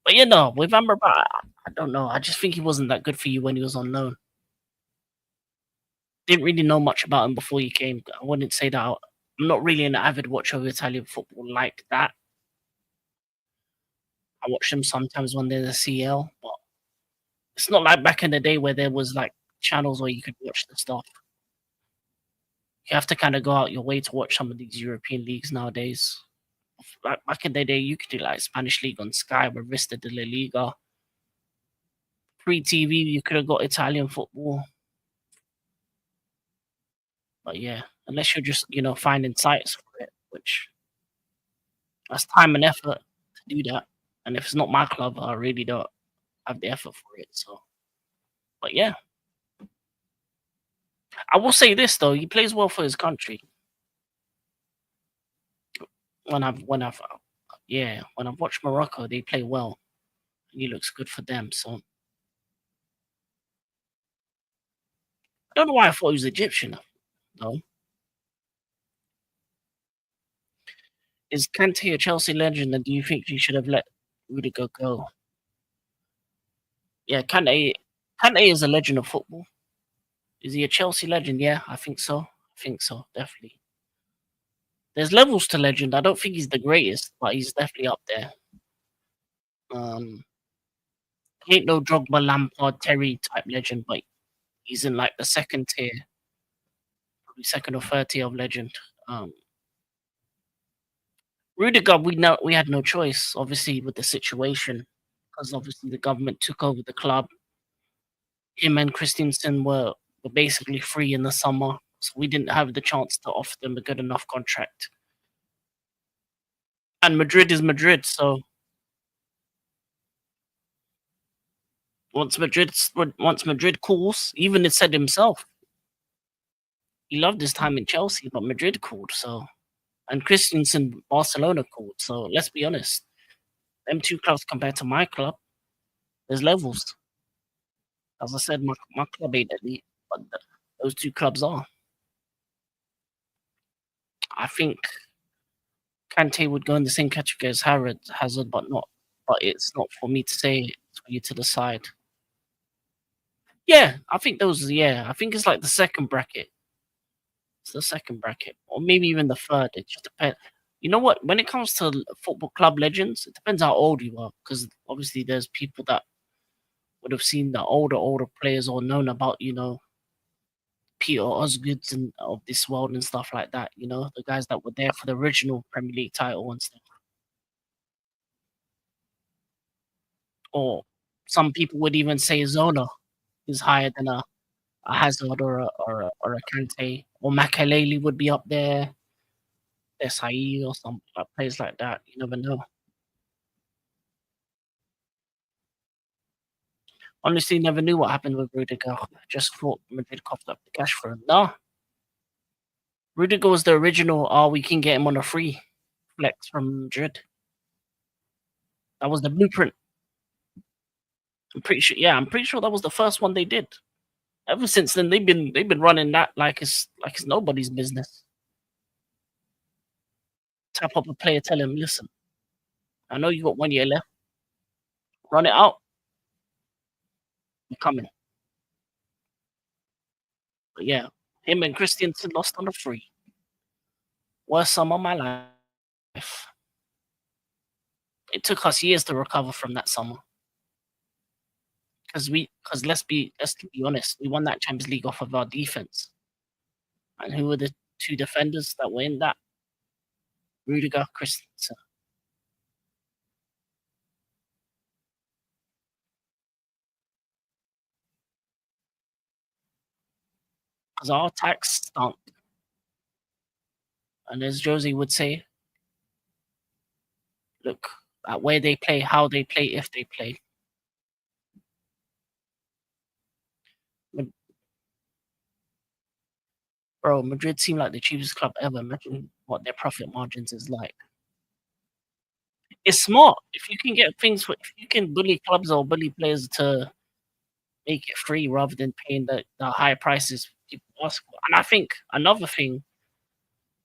But with Amrabat, I don't know. I just think he wasn't that good for you when he was on loan. Didn't really know much about him before he came. I wouldn't say that. I'm not really an avid watcher of Italian football like that. I watch them sometimes when there's a CL, but it's not like back in the day where there was like channels where you could watch the stuff. You have to kind of go out your way to watch some of these European leagues nowadays. Like back in the day, you could do like Spanish league on Sky or Vista de la Liga. Free TV, you could have got Italian football. But yeah, unless you're just finding sites for it, which that's time and effort to do that. And if it's not my club, I really don't have the effort for it. So, but yeah, I will say this though, he plays well for his country. When I've watched Morocco, they play well, and he looks good for them. So I don't know why I thought he was Egyptian though. Is Kante a Chelsea legend, and do you think you should have let Rudiger go? Yeah, Kante is a legend of football. Is he a Chelsea legend? Yeah, I think so. I think so, definitely. There's levels to legend. I don't think he's the greatest, but he's definitely up there. Um, he ain't no Drogba, Lampard, Terry type legend, but he's in like the second tier, probably second or third tier of legend. Um, Rudiger, we had no choice, obviously, with the situation, because obviously the government took over the club. Him and Christensen were basically free in the summer, so we didn't have the chance to offer them a good enough contract. And Madrid is Madrid, so once Madrid calls, even he said himself, he loved his time in Chelsea, but Madrid called, so and Christensen, Barcelona called. So let's be honest, them two clubs compared to my club, there's levels. As I said, my club ain't elite, but those two clubs are. I think Kante would go in the same category as Hazard, but not. But it's not for me to say. It's for you to decide. Yeah, I think those. Yeah, I think it's like the second bracket. It's the second bracket, or maybe even the third. It just depends. You know what? When it comes to football club legends, it depends how old you are, because obviously there's people that would have seen the older players or known about, Peter Osgoods and of this world and stuff like that. The guys that were there for the original Premier League title and stuff. Or some people would even say Zona is higher than a Hazard or a Kante, or Makelele would be up there, Desai or some players like that. You never know. Honestly, never knew what happened with Rudiger. Just thought Madrid coughed up the cash for him. No, Rudiger was the original. Oh, we can get him on a free flex from Madrid. That was the blueprint. I'm pretty sure. Yeah, I'm pretty sure that was the first one they did. Ever since then, they've been running that like it's nobody's business. Tap up a player, tell him, listen, I know you got 1 year left. Run it out. You're coming. But yeah, him and Christiansen lost on the free. Worst summer of my life. It took us years to recover from that summer. Because let's be honest, we won that Champions League off of our defense. And who were the two defenders that were in that? Rudiger, Christensen. Because our attacks stunk. And as Josie would say, look at where they play, how they play, if they play. Bro, Madrid seem like the cheapest club ever. Imagine what their profit margins is like. It's smart. If you can get if you can bully clubs or bully players to make it free rather than paying the high prices people ask for. And I think another thing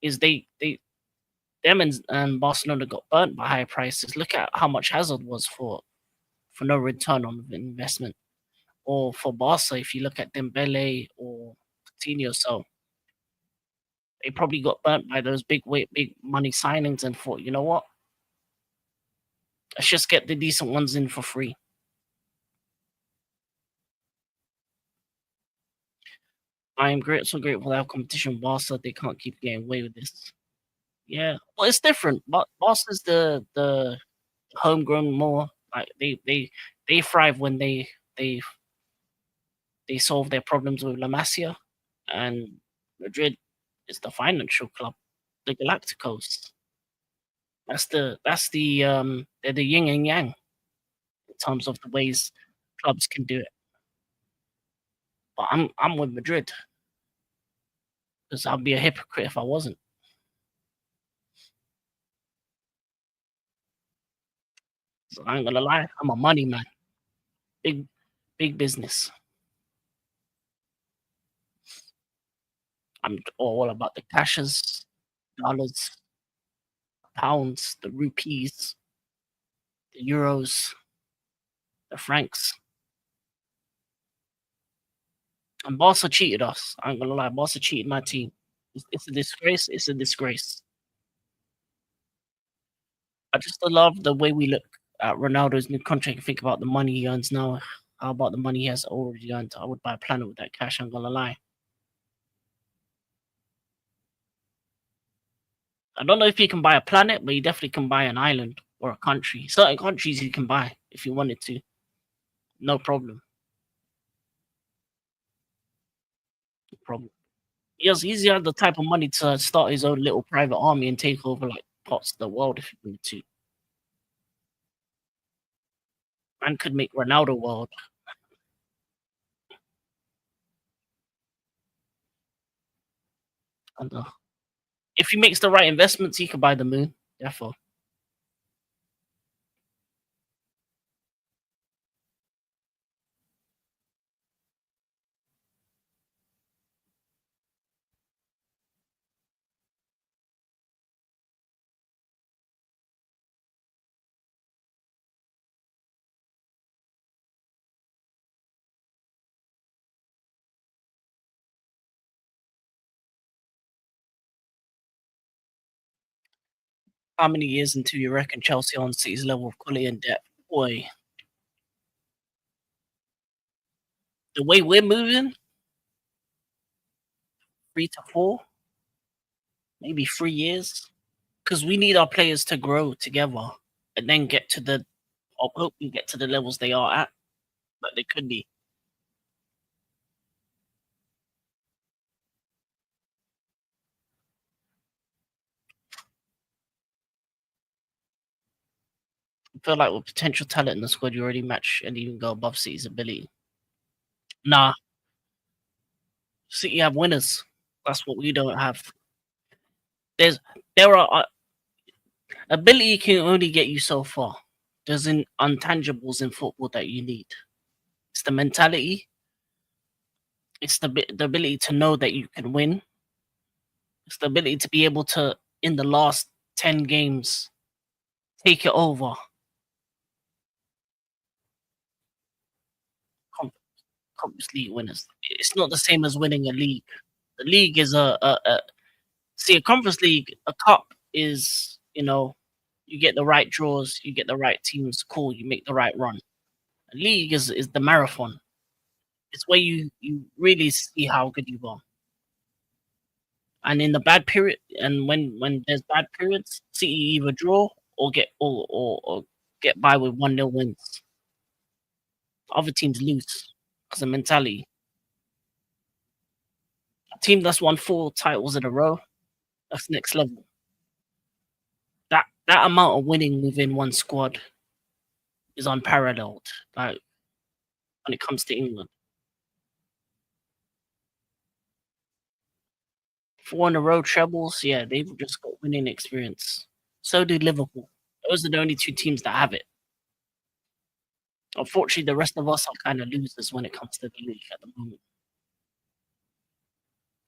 is them and Barcelona got burnt by high prices. Look at how much Hazard was for no return on investment. Or for Barca, if you look at Dembele or Coutinho, so they probably got burnt by those big money signings and thought, you know what? Let's just get the decent ones in for free. I am so grateful to have competition with Barca. They can't keep getting away with this. Yeah, well, it's different. But Barca's the homegrown more. Like they thrive when they they solve their problems with La Masia, and Madrid is the financial club, the Galacticos. That's the they're the yin and yang in terms of the ways clubs can do it. But I'm with Madrid because I'd be a hypocrite if I wasn't. So I ain't gonna lie, I'm a money man. Big big business. I'm all about the cashes, dollars, pounds, the rupees, the euros, the francs. And Barca cheated us. I ain't gonna lie, Barca cheated my team. It's a disgrace. It's a disgrace. I just love the way we look at Ronaldo's new contract and think about the money he earns now. How about the money he has already earned? I would buy a planet with that cash. I'm gonna lie. I don't know if you can buy a planet, but you definitely can buy an island or a country. Certain countries you can buy if you wanted to, no problem. No problem. He's had the type of money to start his own little private army and take over like parts of the world if he wanted to. Man could make Ronaldo world. And if he makes the right investments, he could buy the moon. Therefore, how many years until you reckon Chelsea on City's level of quality and depth? Boy, the way we're moving, 3 to 4, maybe 3 years, because we need our players to grow together and then get to the. I hope we get to the levels they are at, but they could be. I feel like with potential talent in the squad, you already match and even go above City's ability. Nah, City have winners. That's what we don't have. There's there are ability can only get you so far. There's intangibles in football that you need. It's the mentality. It's the ability to know that you can win. It's the ability to be able to, in the last 10 games, take it over. Com- Conference League winners. It's not the same as winning a league. The league is a Conference League. A cup is, you get the right draws, you get the right teams. Cool, you make the right run. A league is the marathon. It's where you really see how good you are. And in the bad period, and when there's bad periods, City either draw or or get by with 1-0 wins. Other teams lose because of mentality. A team that's won 4 titles in a row, that's next level. That amount of winning within one squad is unparalleled. Like when it comes to England, 4 in a row trebles, yeah, they've just got winning experience. So do Liverpool. Those are the only 2 teams that have it. Unfortunately, the rest of us are kind of losers when it comes to the league at the moment.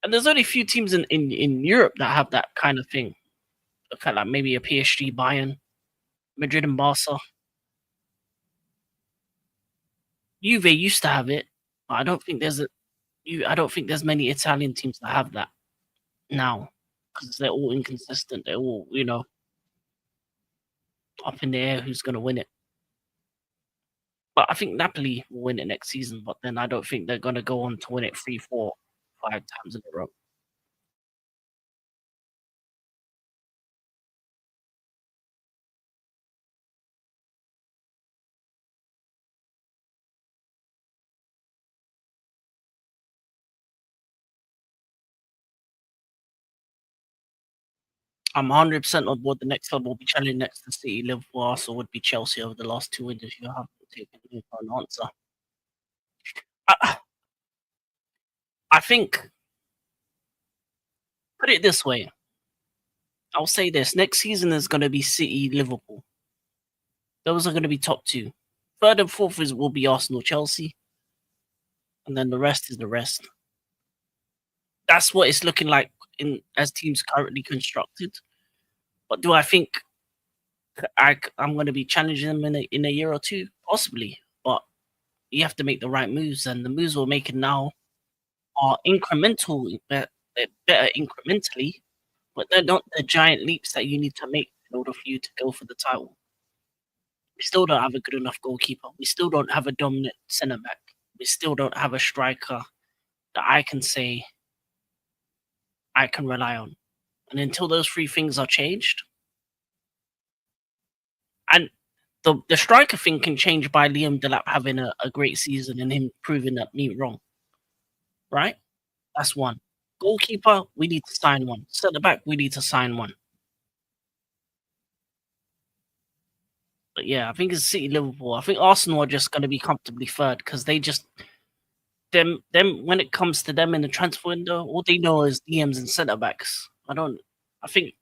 And there's only a few teams in Europe that have that kind of thing. Kind of like maybe a PSG, Bayern, Madrid, and Barca. Juve used to have it, but I don't think there's many Italian teams that have that now because they're all inconsistent. They're all up in the air. Who's going to win it? But I think Napoli will win it next season. But then I don't think they're going to go on to win it 3, 4, 5 times in a row. I'm 100% on board. The next club will be challenging next to City, Liverpool, Arsenal would be Chelsea over the last 2 wins. If you haven't taken me for an answer, I, I think put it this way. I'll say this: next season is going to be City, Liverpool. Those are going to be top 2. Third and fourth will be Arsenal, Chelsea, and then the rest is the rest. That's what it's looking like in as teams currently constructed. But do I think I'm going to be challenging them in a year or 2? Possibly, but you have to make the right moves, and the moves we're making now are incremental, they're better incrementally, but they're not the giant leaps that you need to make in order for you to go for the title. We still don't have a good enough goalkeeper. We still don't have a dominant centre back. We still don't have a striker that I can say I can rely on. And until those three things are changed, and the striker thing can change by Liam Delap having a great season and him proving that me wrong, right? That's one. Goalkeeper, we need to sign one. Centre back, we need to sign one. But yeah, I think it's City, Liverpool. I think Arsenal are just going to be comfortably third because they just them when it comes to them in the transfer window, all they know is DMs and centre backs. I don't. I think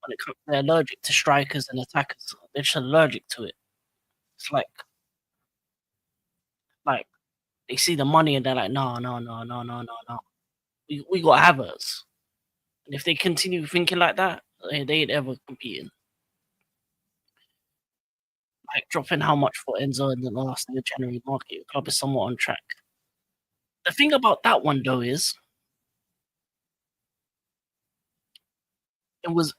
when it comes, they're allergic to strikers and attackers. They're just allergic to it. It's like they see the money and they're like, no, no, no, no, no, no, no. We got Havertz, and if they continue thinking like that, they ain't ever competing. Like dropping how much for Enzo in the last year January market, your club is somewhat on track. The thing about that one though is it was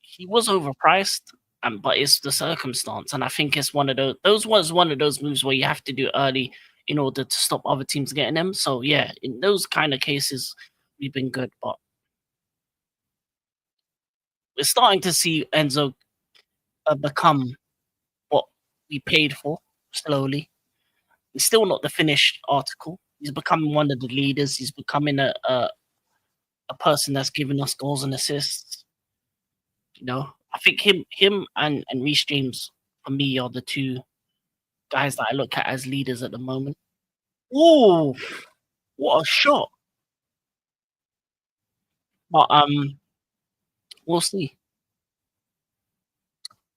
he was overpriced, but it's the circumstance, and I think it's one of those was one of those moves where you have to do early in order to stop other teams getting them. So yeah, in those kind of cases, we've been good, but we're starting to see Enzo become what we paid for slowly. He's still not the finished article. He's becoming one of the leaders. He's becoming a person that's giving us goals and assists. You know, I think him and Reece James for me are the two guys that I look at as leaders at the moment. Ooh, what a shot! But we'll see.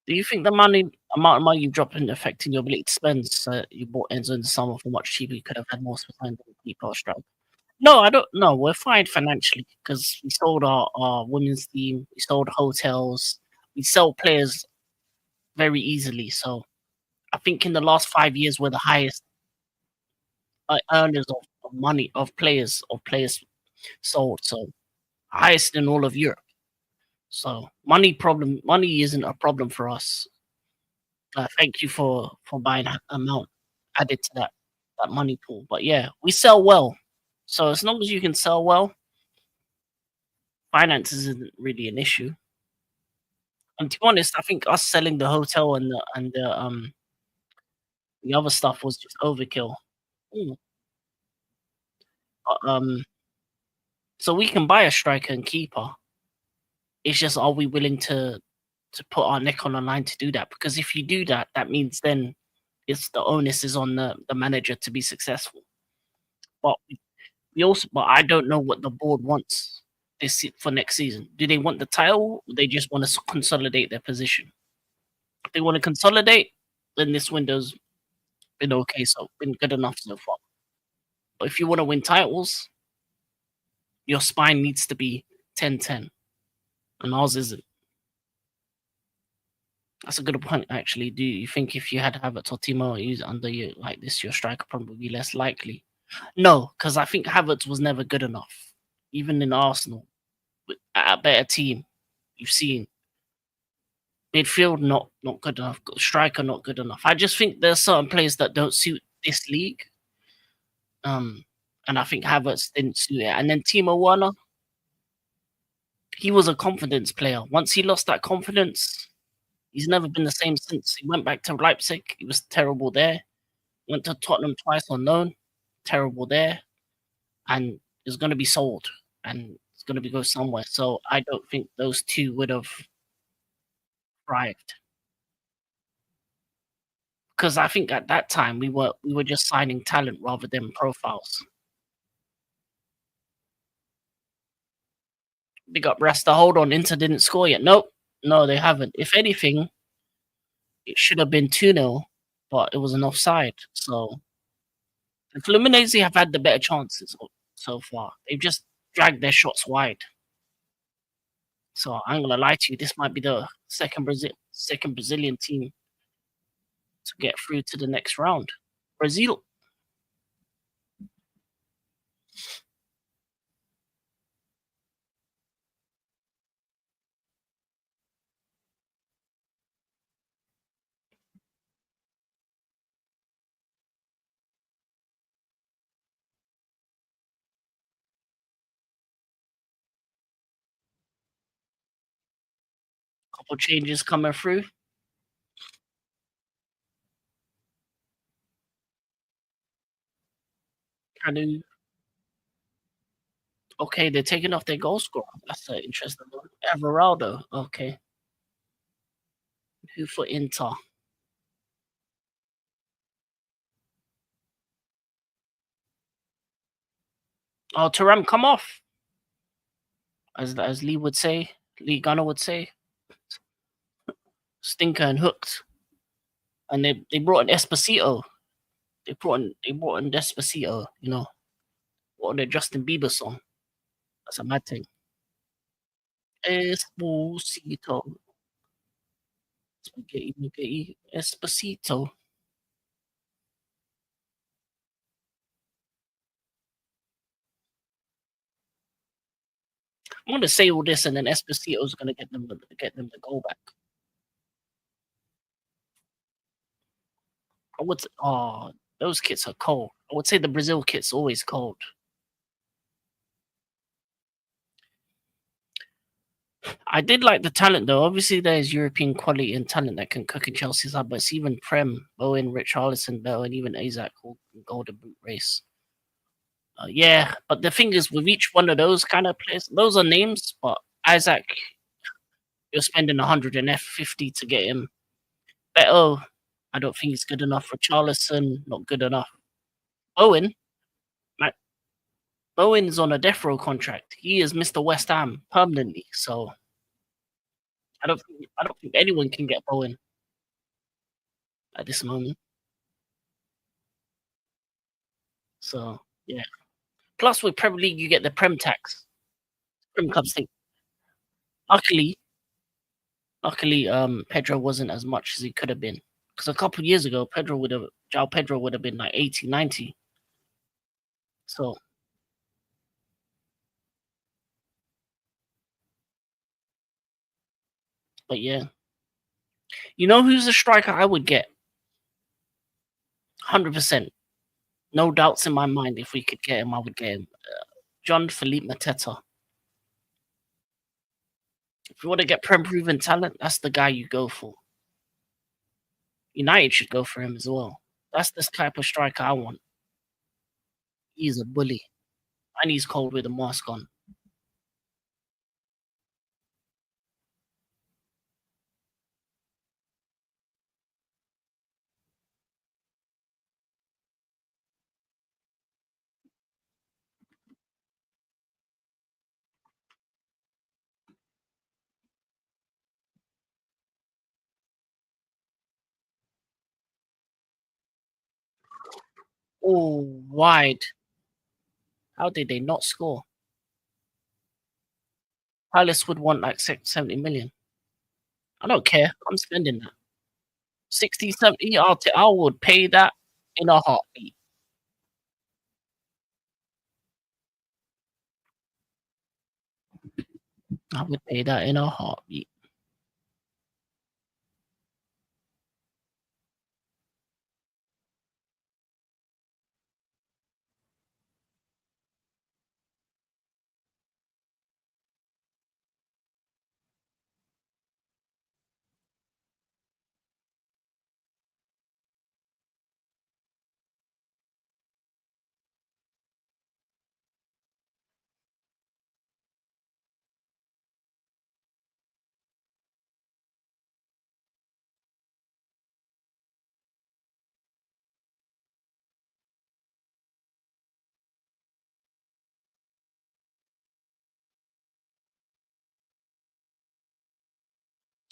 Do you think the amount of money you drop in affecting your ability to spend? So you bought Enzo in the summer for much cheaper. You could have had more spend than people strike. No, I don't. No, we're fine financially because we sold our women's team. We sold hotels. We sell players very easily. So I think in the last 5 years, we're the highest earners of money of players sold. So highest in all of Europe. So money isn't a problem for us. Thank you for buying that amount added to that money pool. But yeah, we sell well. So as long as you can sell well, finances isn't really an issue. And to be honest, I think us selling the hotel and the other stuff was just overkill. Mm, so we can buy a striker and keeper. It's just are we willing to put our neck on the line to do that? Because if you do that, that means then it's the onus is on the manager to be successful. But but I don't know what the board wants for next season. Do they want the title? Or they just want to consolidate their position. If they want to consolidate, then this window's been okay, so been good enough so far. But if you want to win titles, your spine needs to be 10-10, and ours isn't. That's a good point, actually. Do you think if you had Havertz or Timo use under you like this, your striker probably be less likely? No, because I think Havertz was never good enough, even in Arsenal. At a better team, you've seen midfield not good enough, striker not good enough. I just think there's certain players that don't suit this league. Um, and I think Havertz didn't suit it. And then Timo Werner, he was a confidence player. Once he lost that confidence, he's never been the same since. He went back to Leipzig, he was terrible there. Went to Tottenham twice on loan, terrible there, and is going to be sold and it's going to be go somewhere. So I don't think those two would have thrived because I think at that time we were just signing talent rather than profiles. Big up Rasta. Hold on, Inter didn't score yet. Nope, no, they haven't. If anything, it should have been 2-0, but it was an offside. So the Fluminense have had the better chances so far. They've just dragged their shots wide. So I'm gonna lie to you, this might be the second Brazilian team to get through to the next round. Brazil. Couple changes coming through. Kind okay, they're taking off their goal scorer. That's an interesting one. Everaldo. Okay. Who for Inter? Oh, Turam, come off. As Lee would say, Lee Gunner would say, stinker and hooked. And they brought in Esposito. They brought in Despacito. You know, brought in the Justin Bieber song. That's a mad thing. Esposito. Spaghetti, spaghetti, Esposito. I'm gonna say all this, and then Esposito's gonna get them the goal back. I would. Oh, those kits are cold. I would say the Brazil kit's always cold. I did like the talent though. Obviously, there's European quality and talent that can cook in Chelsea's side, but it's even Prem, Bowen, Richarlison, Bell, and even Isaac will go the boot race. Yeah, but the thing is, with each one of those kind of players, those are names, but Isaac, you're spending 150 to get him. Beto, I don't think he's good enough. For Richarlison, not good enough. Bowen, like, Bowen's on a death row contract. He is Mr. West Ham permanently, so I don't think anyone can get Bowen at this moment. So yeah. Plus, with Premier League, you get the Prem tax, Prem Cup thing. Luckily, luckily, Pedro wasn't as much as he could have been. Because a couple of years ago, João Pedro would have been like 80, 90. So, but yeah, you know who's the striker I would get? 100%, no doubts in my mind. If we could get him, I would get him. John Philippe Mateta. If you want to get Prem proven talent, that's the guy you go for. United should go for him as well. That's the type of striker I want. He's a bully, and he's cold with a mask on. Oh, wide. How did they not score? Palace would want like 70 million. I don't care. I'm spending that. 60, 70, I would pay that in a heartbeat. I would pay that in a heartbeat.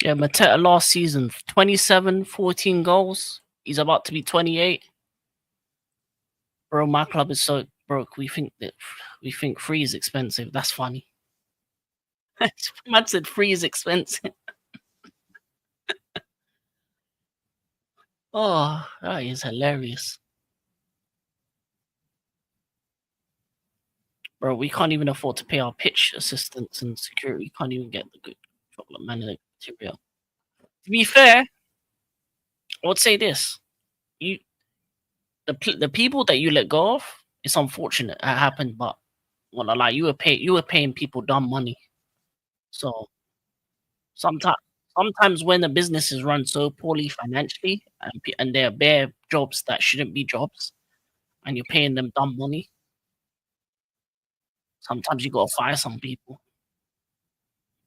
Yeah, Mateta last season, 27, 14 goals. He's about to be 28. Bro, my club is so broke. We think free is expensive. That's funny. Man said free is expensive. Oh, that is hilarious. Bro, we can't even afford to pay our pitch assistants and security. We can't even get the good chocolate man material. To be fair, I would say this: you, the people that you let go of, it's unfortunate it happened, but well, like you were paying people dumb money. So sometimes sometimes when a business is run so poorly financially and they're bare jobs that shouldn't be jobs, and you're paying them dumb money, sometimes you gotta fire some people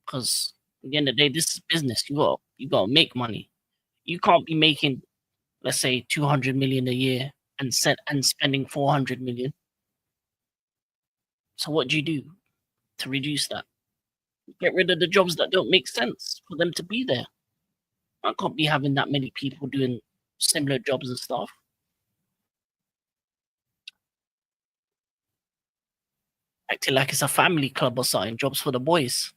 because at the end of the day, this is business. You gotta make money. You can't be making, let's say, 200 million a year and spending 400 million. So what do you do to reduce that? Get rid of the jobs that don't make sense for them to be there. I can't be having that many people doing similar jobs and stuff. Acting like it's a family club or something. Jobs for the boys.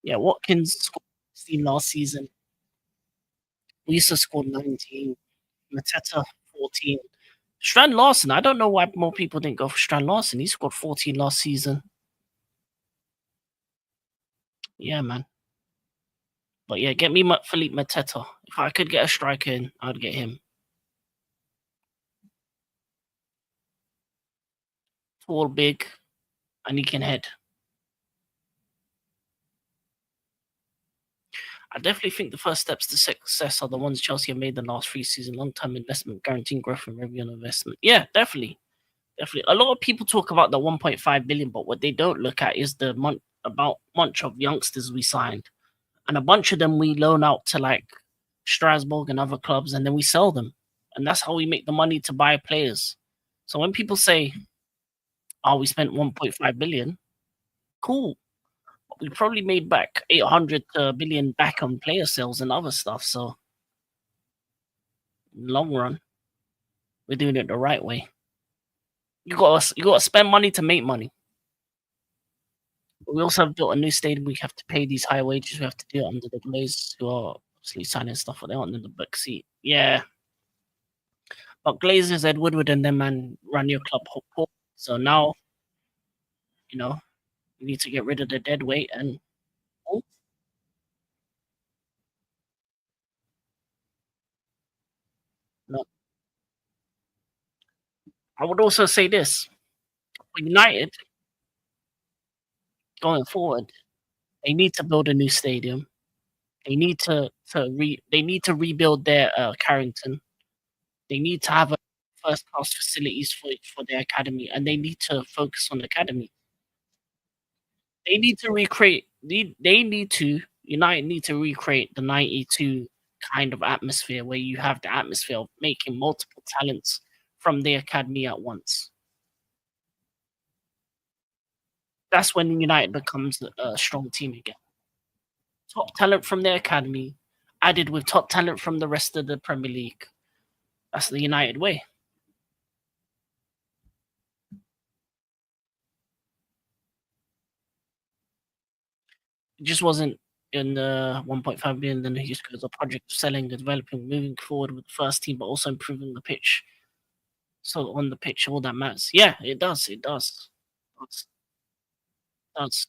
Yeah, Watkins scored 16 last season. Lisa scored 19. Mateta 14. Strand Larson, I don't know why more people didn't go for Strand Larson. He scored 14 last season. Yeah, man. But yeah, get me Philippe Mateta. If I could get a striker in, I'd get him. Tall, big, and he can head. I definitely think the first steps to success are the ones Chelsea have made the last 3 seasons. Long-term investment, guaranteeing growth and revenue on investment. Yeah, definitely. Definitely. A lot of people talk about the 1.5 billion, but what they don't look at is the bunch of youngsters we signed. And a bunch of them we loan out to like Strasbourg and other clubs, and then we sell them. And that's how we make the money to buy players. So when people say, oh, we spent 1.5 billion, cool. But we probably made back 800 billion back on player sales and other stuff. So in the long run, we're doing it the right way. You gotta spend money to make money. But we also have built a new stadium. We have to pay these high wages. We have to do it under the Glazers, who are obviously signing stuff, but they aren't in the back seat. Yeah, but Glazers, Ed Woodward, and them man run your club whole. So now, you know, you need to get rid of the dead weight and oh, no. I would also say this for United going forward, they need to build a new stadium. They need they need to rebuild their Carrington. They need to have a first class facilities for their academy, and they need to focus on the academy. They need to recreate. They need to United need to recreate the '92 kind of atmosphere where you have the atmosphere of making multiple talents from the academy at once. That's when United becomes a strong team again. Top talent from their academy, added with top talent from the rest of the Premier League. That's the United way. It just wasn't in the 1.5 billion. Then he just goes a project of selling, developing, moving forward with the first team, but also improving the pitch. So on the pitch, all that matters. Yeah, it does. It does. That's, that's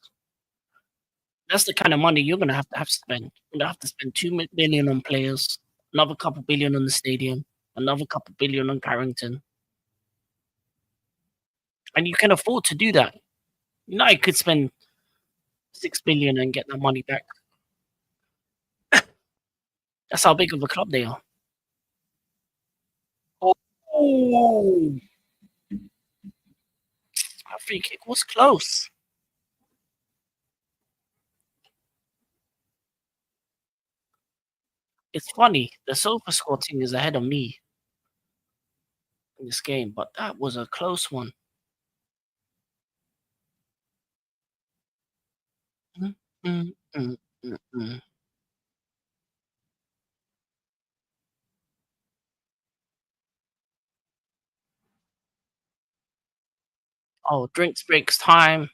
that's the kind of money you're gonna have to spend. You're gonna have to spend 2 billion on players, another couple billion on the stadium, another couple billion on Carrington, and you can afford to do that. United could spend 6 billion and get that money back. That's how big of a club they are. Oh, that free kick was close. It's funny. The Sofa Score team is ahead of me in this game, but that was a close one. Mm, mm, mm, mm, mm. Oh, drinks breaks time.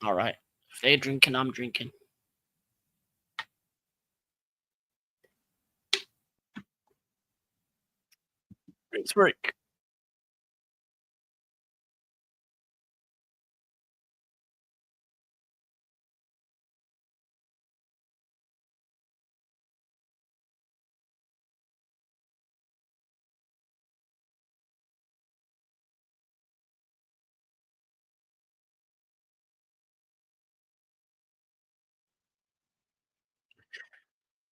All right. If they're drinking, I'm drinking. Drinks break.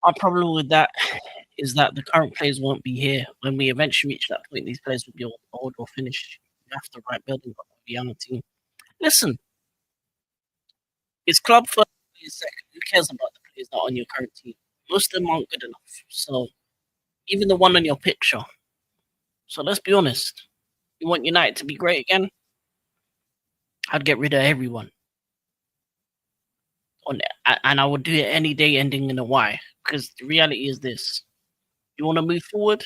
Our problem with that is that the current players won't be here. When we eventually reach that point, these players will be old or finished. You have to right building up a young team. Listen, it's club first, players second. Who cares about the players that are on your current team? Most of them aren't good enough. So even the one on your picture. So let's be honest. You want United to be great again? I'd get rid of everyone. And I would do it any day ending in a Y. Because the reality is this. You want to move forward?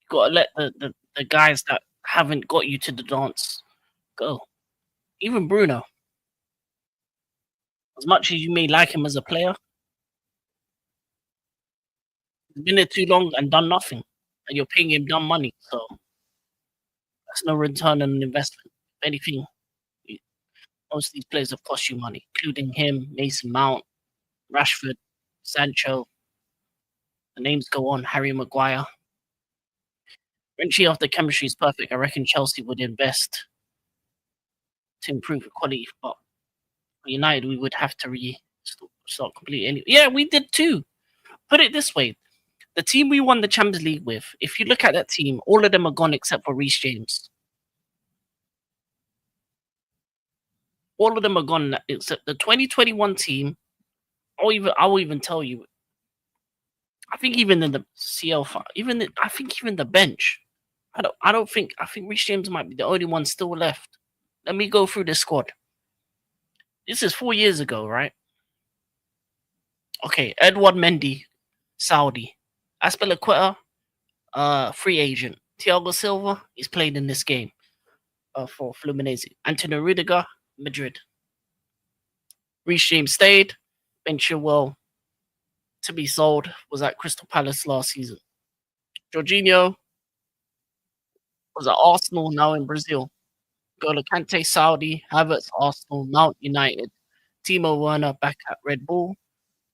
You got to let the guys that haven't got you to the dance go. Even Bruno. As much as you may like him as a player, he's been there too long and done nothing. And you're paying him dumb money. So that's no return on investment. If anything, most of these players have cost you money, including him, Mason Mount, Rashford, Sancho. The names go on. Harry Maguire. Eventually, after chemistry is perfect, I reckon Chelsea would invest to improve the quality. But for United, we would have to start completely. Yeah, we did too. Put it this way: the team we won the Champions League with. If you look at that team, all of them are gone except for Reece James. All of them are gone except the 2021 team. I will even tell you. I think even in the CL5, I think even the bench. I think Reece James might be the only one still left. Let me go through the squad. This is 4 years ago, right? Okay, Edouard Mendy, Saudi. Aspilicueta, free agent. Thiago Silva is played in this game for Fluminense. Antonio Rudiger, Madrid. Reece James stayed. Ben Chilwell, to be sold, was at Crystal Palace last season. Jorginho was at Arsenal, now in Brazil. Golo Kante, Saudi. Havertz, Arsenal. Mount, United. Timo Werner, back at Red Bull.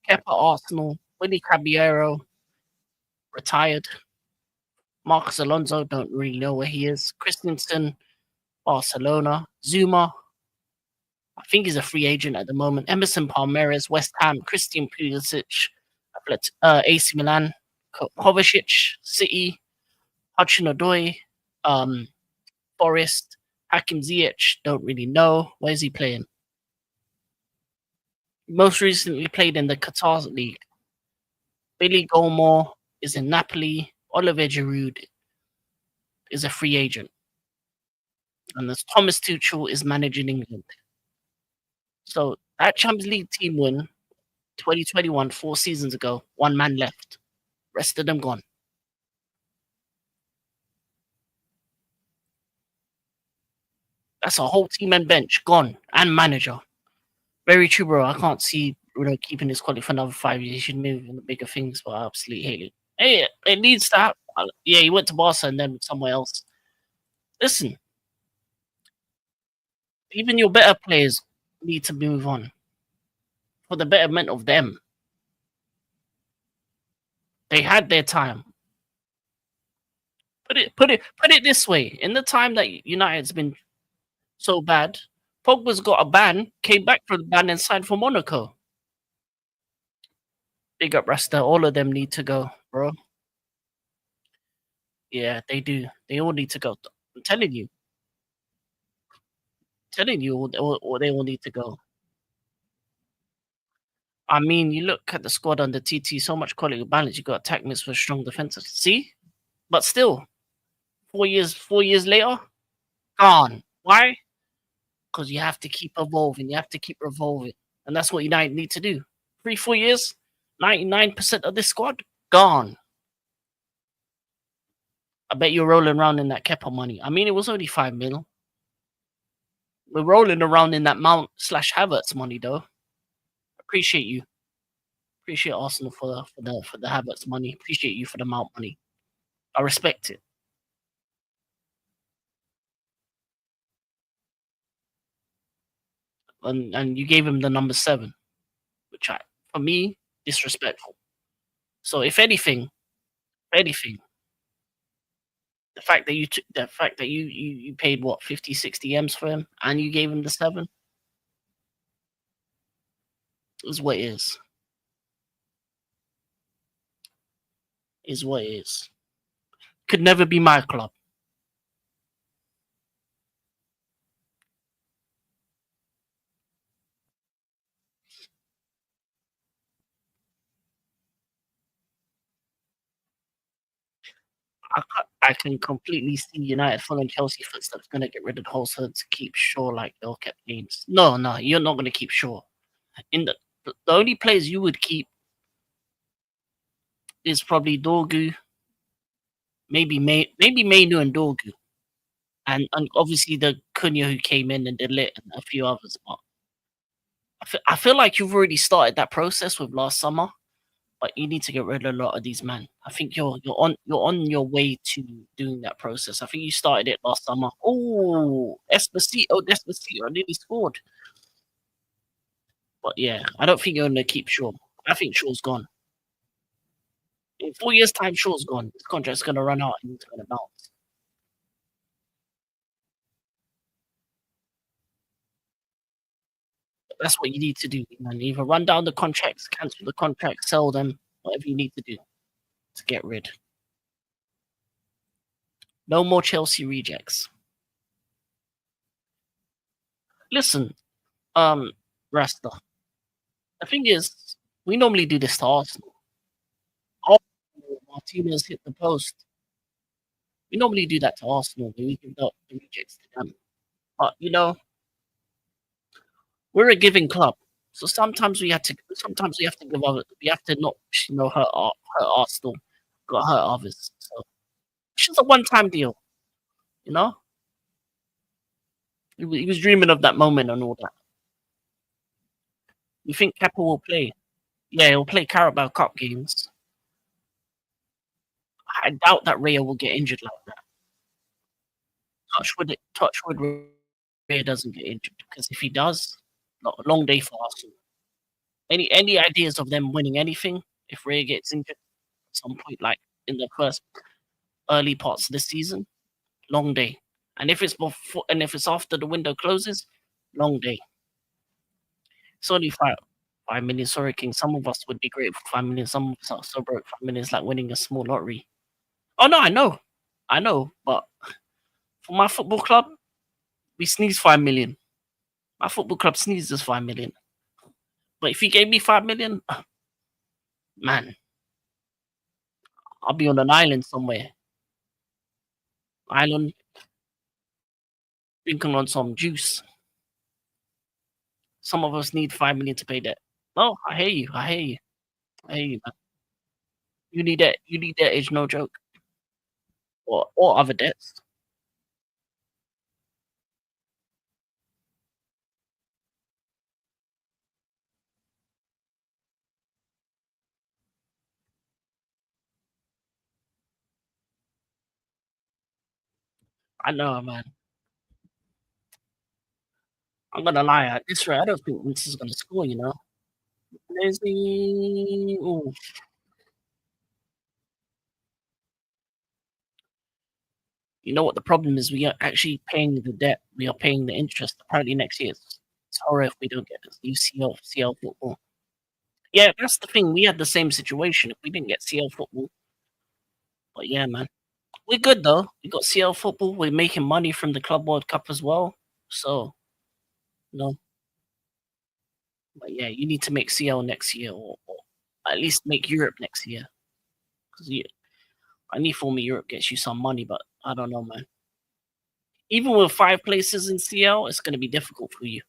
Kepa, Arsenal. Willy Caballero, retired. Marcos Alonso, don't really know where he is. Christensen, Barcelona. Zuma, I think he's a free agent at the moment. Emerson Palmeiras, West Ham. Christian Pulisic, AC Milan. Kovacic, City. Hudson-Odoi, Forest. Hakim Ziyech, don't really know. Where's he playing? Most recently played in the Qatar League. Billy Gilmore is in Napoli. Oliver Giroud is a free agent. And there's Thomas Tuchel is managing England. So that Champions League team win 2021, 4 seasons ago, one man left. Rest of them gone. That's a whole team and bench gone, and manager. Very true, bro. I can't see Bruno keeping his quality for another 5 years. He should move in the bigger things, but I absolutely hate it. Hey, it needs to happen. Yeah, he went to Barca and then somewhere else. Listen, even your better players need to move on for the betterment of them. They had their time. Put it this way: in the time that United's been so bad, Pogba's got a ban, came back from the ban, and signed for Monaco. Big up Rasta. All of them need to go, bro. Yeah, they do. They all need to go. I'm telling you. They all need to go. I mean, you look at the squad under TT, so much quality balance. You got attack mids for strong defenses. See? But still, 4 years later, gone. Why? Because you have to keep evolving. You have to keep revolving. And that's what United need to do. 3-4 years, 99% of this squad, gone. I bet you're rolling around in that Kepa money. I mean, it was only 5 mil. We're rolling around in that Mount / Havertz money, though. Appreciate you. Appreciate Arsenal for the Havertz money. Appreciate you for the Mount money. I respect it. And you gave him the number 7, which for me, disrespectful. So if anything, the fact that you paid what 50, 60 M's for him and you gave him the 7 is what it is. Is what it is. Could never be my club. I can completely see United following Chelsea footsteps, gonna get rid of the whole side to keep Shaw like they'll keep games. No, no, you're not gonna keep Shaw. In the only players you would keep is probably Dorgu, maybe Mainu and Dorgu, and obviously the Cunha who came in and did lit and a few others. But I feel like you've already started that process with last summer, but you need to get rid of a lot of these men. I think you're on your way to doing that process. I think you started it last summer. Oh, Despacito nearly scored. But yeah, I don't think you're gonna keep Shaw. I think Shaw's gone. In 4 years' time, Shaw's gone. His contract's gonna run out and he's gonna bounce. That's what you need to do, man. Either run down the contracts, cancel the contracts, sell them, whatever you need to do to get rid. No more Chelsea rejects. Listen, Rasta. The thing is, we normally do this to Arsenal. Oh, Martinez hit the post. We normally do that to Arsenal. We give the rejects to them. But we're a giving club, so sometimes we have to. Sometimes we have to give other. We have to not, hurt Arsenal, got hurt others. So it's just a one-time deal, you know. He was dreaming of that moment and all that. You think Kepa will play? Yeah, he'll play Carabao Cup games. I doubt that Raya will get injured like that. Touch wood, Raya doesn't get injured because if he does, long day for Arsenal. Any ideas of them winning anything if Raya gets injured at some point, like in the first early parts of the season? Long day. And if it's after the window closes, long day. It's only 5 million. Sorry, King. Some of us would be great for 5 million. Some of us are so broke. 5 million is like winning a small lottery. Oh no, I know. But for my football club, we sneeze 5 million. My football club sneezes 5 million. But if you gave me 5 million, man, I'll be on an island somewhere. Island drinking on some juice. Some of us need 5 million to pay debt. Oh, I hear you. I hear you. I hear you, man. You need that. You need that age, no joke. Or other debts. I know, man. I'm gonna lie. At this rate, I don't think this is gonna score. Lazy. Ooh. You know what the problem is? We are actually paying the debt. We are paying the interest. Apparently, next year it's horror if we don't get this new CL football. Yeah, that's the thing. We had the same situation if we didn't get CL football. But yeah, man, we're good though. We got CL football. We're making money from the Club World Cup as well. So, you know, but yeah, you need to make CL next year, or at least make Europe next year. Because I need for me Europe gets you some money, but I don't know, man. Even with 5 places in CL, it's going to be difficult for you.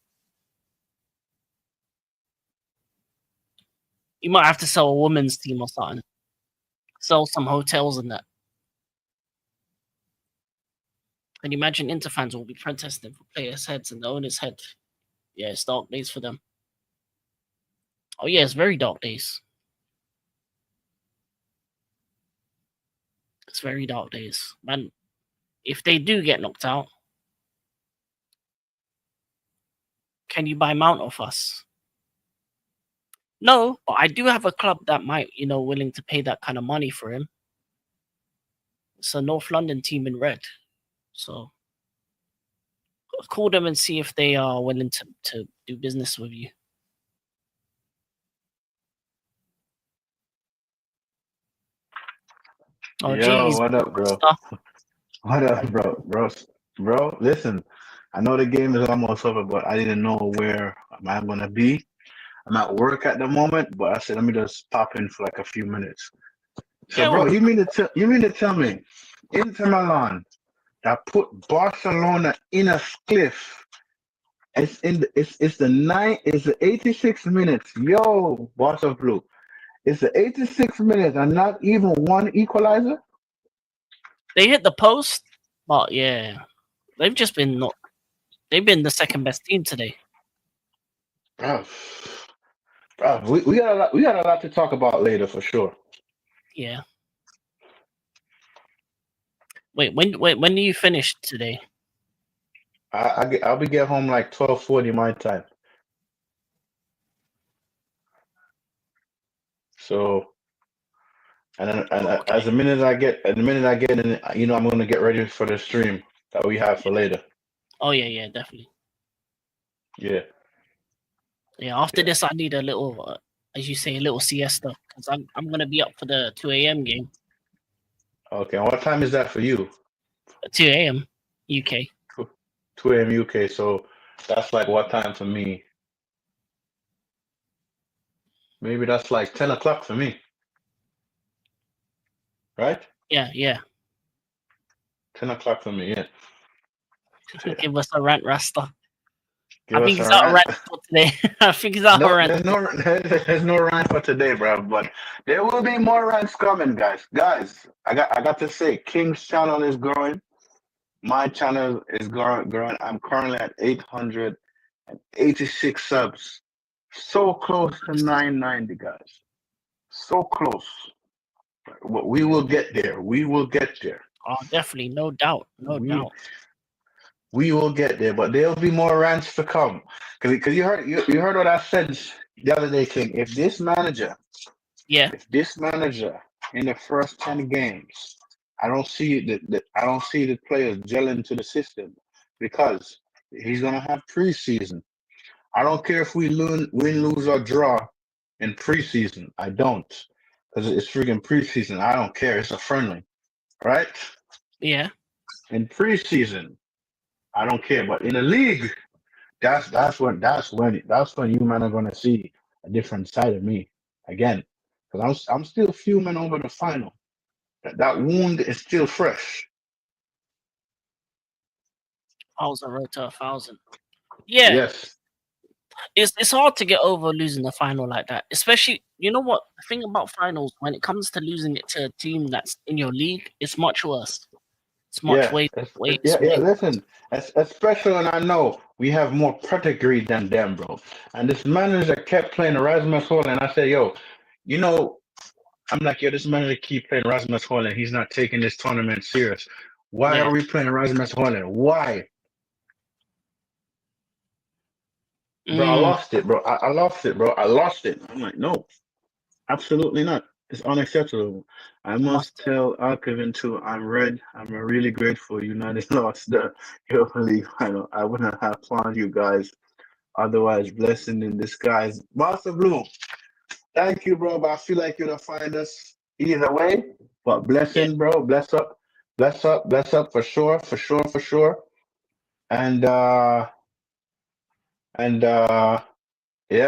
You might have to sell a women's team or something. Sell some hotels and that. And imagine Inter fans will be protesting for players' heads and the owner's head. Yeah, it's dark days for them. Oh yeah, it's very dark days. It's very dark days. Man, if they do get knocked out, can you buy Mount off us? No, but I do have a club that might, willing to pay that kind of money for him. It's a North London team in red. So call them and see if they are willing to do business with you. Oh, Yo, geez, what up, bro? stuff. What up, bro? Listen, I know the game is almost over, but I didn't know where I'm gonna be. I'm at work at the moment, but I said let me just pop in for like a few minutes. So, Yeah, bro, you mean to tell me Inter Milan that put Barcelona in a cliff? It's the 86 minutes. Yo, Barca Blue. It's the 86 minutes and not even one equalizer. they hit the post, but yeah, they've just been not. They've been the second best team today. Bro, we got a lot to talk about later for sure. Yeah. When do you finish today? I'll be get home like 12:40 my time. So as Okay. the minute I get in, I'm gonna get ready for the stream that we have for later. Oh yeah, definitely. Yeah, Yeah. After yeah. this, I need a little, as you say, a little siesta because I'm gonna be up for the 2 a.m. game. Okay. And what time is that for you? 2 a.m. UK. 2 a.m. UK. So that's like what time for me? Maybe that's like 10 o'clock for me, right? Yeah. 10 o'clock for me. Yeah, yeah. Give us a rant, Rasta. I Give think us he's a out of rant. rant for today. I think he's out of No, rant. there's no rant for today, bro. But there will be more rants coming, guys. Guys, I got to say, King's channel is growing. My channel is growing. I'm currently at 886 subs. So close to 990, guys. So close. But we will get there. We will get there. Oh, definitely, no doubt, no We doubt. we will get there. But there'll be more rants to come. Because you heard what I said the other day, King. Yeah, If this manager in the first 10 games, I don't see the players gelling to the system because he's gonna have preseason. I don't care if we win, lose, or draw in preseason. I don't, because it's freaking preseason. I don't care. It's a friendly, right? yeah, In preseason, I don't care. But in the league, that's when you man are gonna see a different side of me again. Because I'm still fuming over the final. That wound is still fresh. 1,000 road to 1,000. Yeah, Yes. it's hard to get over losing the final like that. Especially, you know what? The thing about finals, when it comes to losing it to a team that's in your league, it's much worse. It's much Yeah. way, Yeah. it's Yeah. way worse. Listen, especially when I know we have more pedigree than them, bro. And this manager kept playing Erasmus Hall, and I said, yo, you know, I'm like, yo, this manager keep playing Erasmus Hall, and he's not taking this tournament serious. Why Yeah. are we playing Erasmus Hall? Why? Bro, I Mm, lost it, bro. I lost it, bro. I lost it. I'm like, no, absolutely not. It's unacceptable. I I must. must tell Alkevin too. I'm really grateful United lost the Europa League final. I wouldn't have planned you guys otherwise. Blessing in disguise. Master Blue, thank you, bro. But I feel like you're gonna find us either way. But Yeah, blessing, bro. Bless up for sure, for sure, for sure. And and yeah,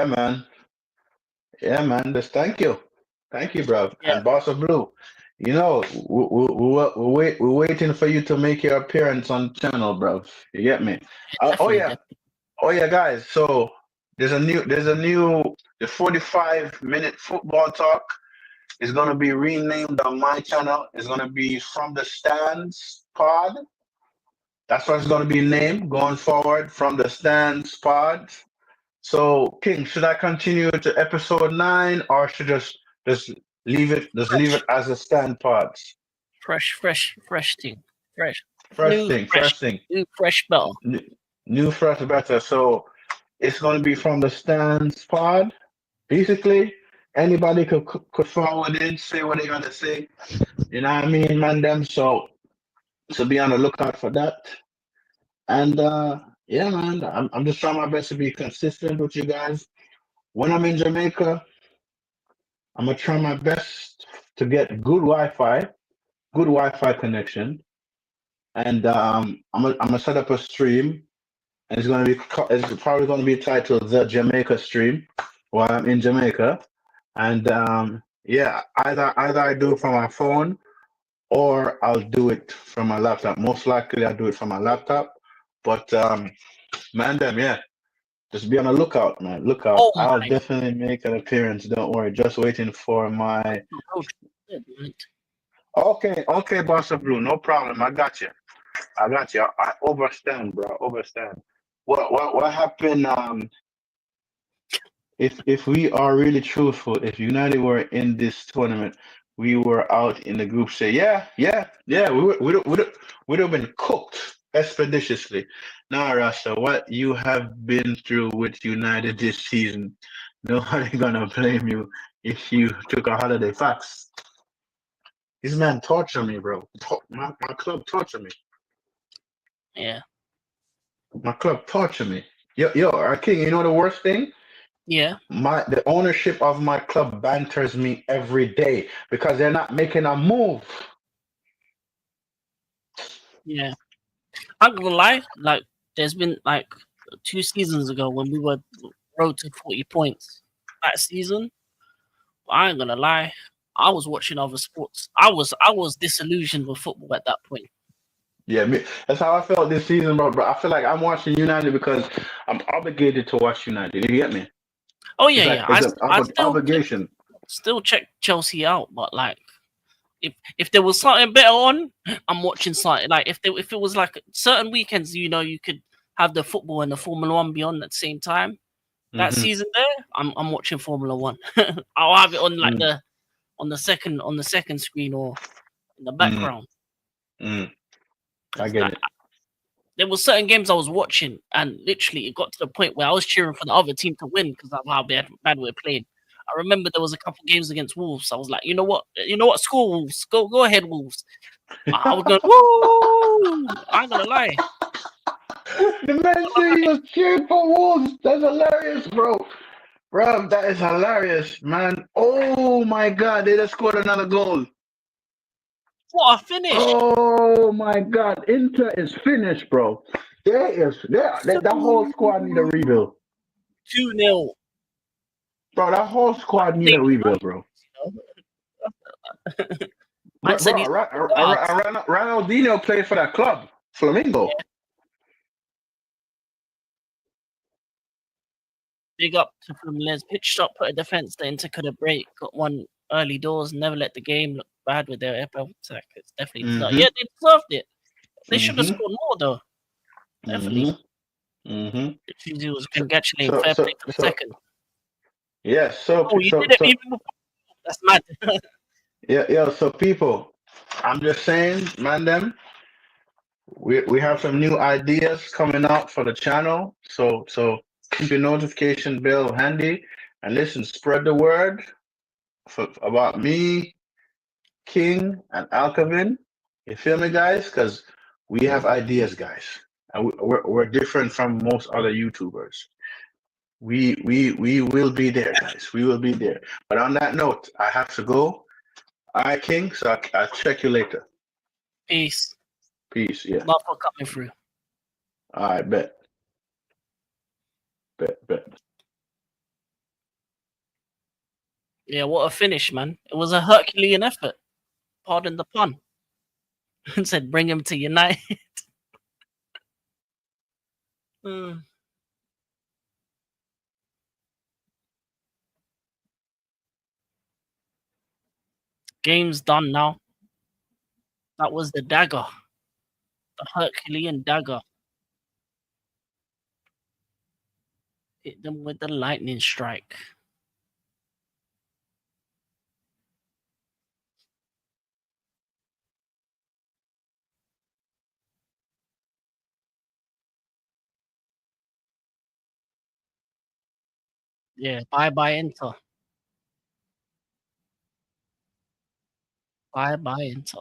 man. Yeah, man. Just thank you, bro. yeah, And Boss of Blue, we're waiting for you to make your appearance on the channel, bro. You get me? Oh definitely, yeah, definitely. guys. So the 45-minute football talk is gonna be renamed on my channel. It's gonna be From the Stands Pod. That's what it's gonna be named going forward. From the Stands Pod. So, King, should I continue to episode 9 or should just leave it Fresh, as a stand parts? fresh thing. Fresh, First thing, first thing, new, fresh better. new, new fresh better. So it's gonna be from the stands pod. Basically, anybody could forward in, say what they gotta say. You know what I mean, man? Them. So be on the lookout for that. And yeah, man, I'm just trying my best to be consistent with you guys. When I'm in Jamaica, I'm gonna try my best to get good Wi-Fi. good Wi-Fi connection, and I'm gonna set up a stream, and it's probably gonna be titled the Jamaica stream while I'm in Jamaica, and yeah, either I do it from my phone or I'll do it from my laptop. Most likely I'll do it from my laptop, but man, them yeah. Just be on the lookout, man. Look out. Oh I'll my definitely make an appearance. Don't worry. Just waiting for my. God. Right. Okay, okay, Boss of Blue. No problem. I got you. I got you. I overstand, bro. Overstand. What happened? If we are really truthful, if United were in this tournament, we were out in the group. Say, yeah, yeah, yeah. We'd have been cooked expeditiously. Now, Rasta, what you have been through with United this season, nobody gonna blame you if you took a holiday. Facts. This man torture me, bro. My club torture me. Yeah. My club torture me. King. You know the worst thing? Yeah. The ownership of my club banters me every day because they're not making a move. Yeah. I'm not gonna lie, like there's been like 2 seasons ago when we were road to 40 points. That season, I ain't gonna lie, I was watching other sports. I was disillusioned with football at that point. Yeah, that's how I felt this season, bro. But I feel like I'm watching United because I'm obligated to watch United. You get me? Oh It's yeah, like yeah. it's an I still obligation. still check Chelsea out, but like if there was something better on, I'm watching something. Like if it was like certain weekends, you could have the football and the Formula One be on at the same time. That Hmm. season there, I'm watching Formula One. I'll have it on like Mm, the second screen or in the mm, background. mm. I 'Cause, get like, it. there were certain games I was watching, and literally it got to the point where I was cheering for the other team to win because of how bad we're playing. I remember there was a couple games against Wolves. I was like, you know what, score Wolves, go ahead Wolves. I was going, woo! I ain't gonna lie. The man said he was cheering for Wolves. That's hilarious, bro. Bro, that is hilarious, man. Oh my God, they just scored another goal. What a finish! Oh my God, Inter is finished, bro. That whole squad need a rebuild, 2-0. bro. That whole squad need a rebuild, bro. Man said he's got the guards. Ronaldinho played for that club, Flamingo. Yeah, big up to Fluminense. Pitch shot, put a defense. The Inter could have break, got one early doors, never let the game look bad with their airport attack. It's definitely deserved. Mm-hmm. Yeah, they deserved it. They should have Mm-hmm. scored more though. Definitely. Mm-hmm. Mm-hmm. Tuesday was So, congratulating so, fair so, play for the so, second. yeah. Oh, you did it even before. That's mad. Yeah. So, people, I'm just saying, man, them. We have some new ideas coming out for the channel. So keep your notification bell handy and listen, spread the word about me, King, and Alcavin. You feel me, guys? Because we have ideas, guys. And we're different from most other YouTubers. We will be there, guys. We will be there. But on that note, I have to go. All right, King. So I'll check you later. Peace. Peace. Yeah. Love for coming through. All right. Bet. Yeah, what a finish, man. It was a Herculean effort. Pardon the pun. And said bring him to United. Hmm. Game's done now. That was the dagger. The Herculean dagger. Hit them with the lightning strike. Yeah, bye Inter. Bye Inter.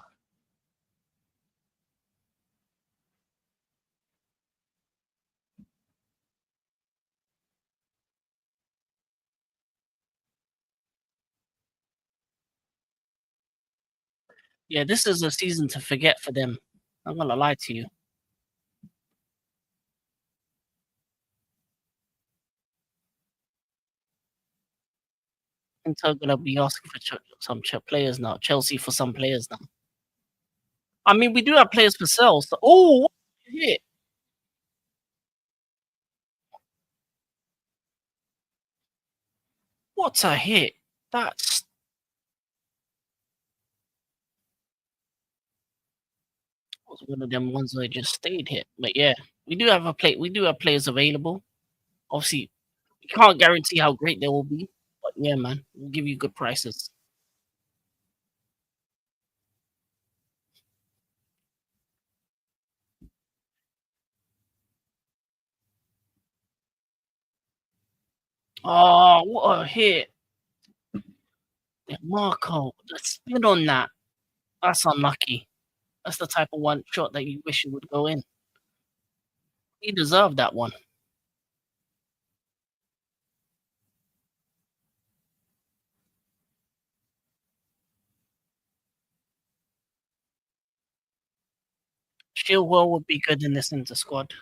Yeah, this is a season to forget for them. I'm not gonna lie to you. Inter gonna be asking for some players now. Chelsea for some players now. I mean, we do have players for sale. So, oh, what a hit! What a hit! That's was one of them ones where it just stayed hit. But yeah, we do have a play. We do have players available. Obviously, we can't guarantee how great they will be. But yeah, man, we'll give you good prices. Oh, what a hit! Yeah, Marco, the spin on that. That's unlucky. That's the type of one shot that you wish it would go in. He deserved that one. Chilwell would be good in this Inter squad.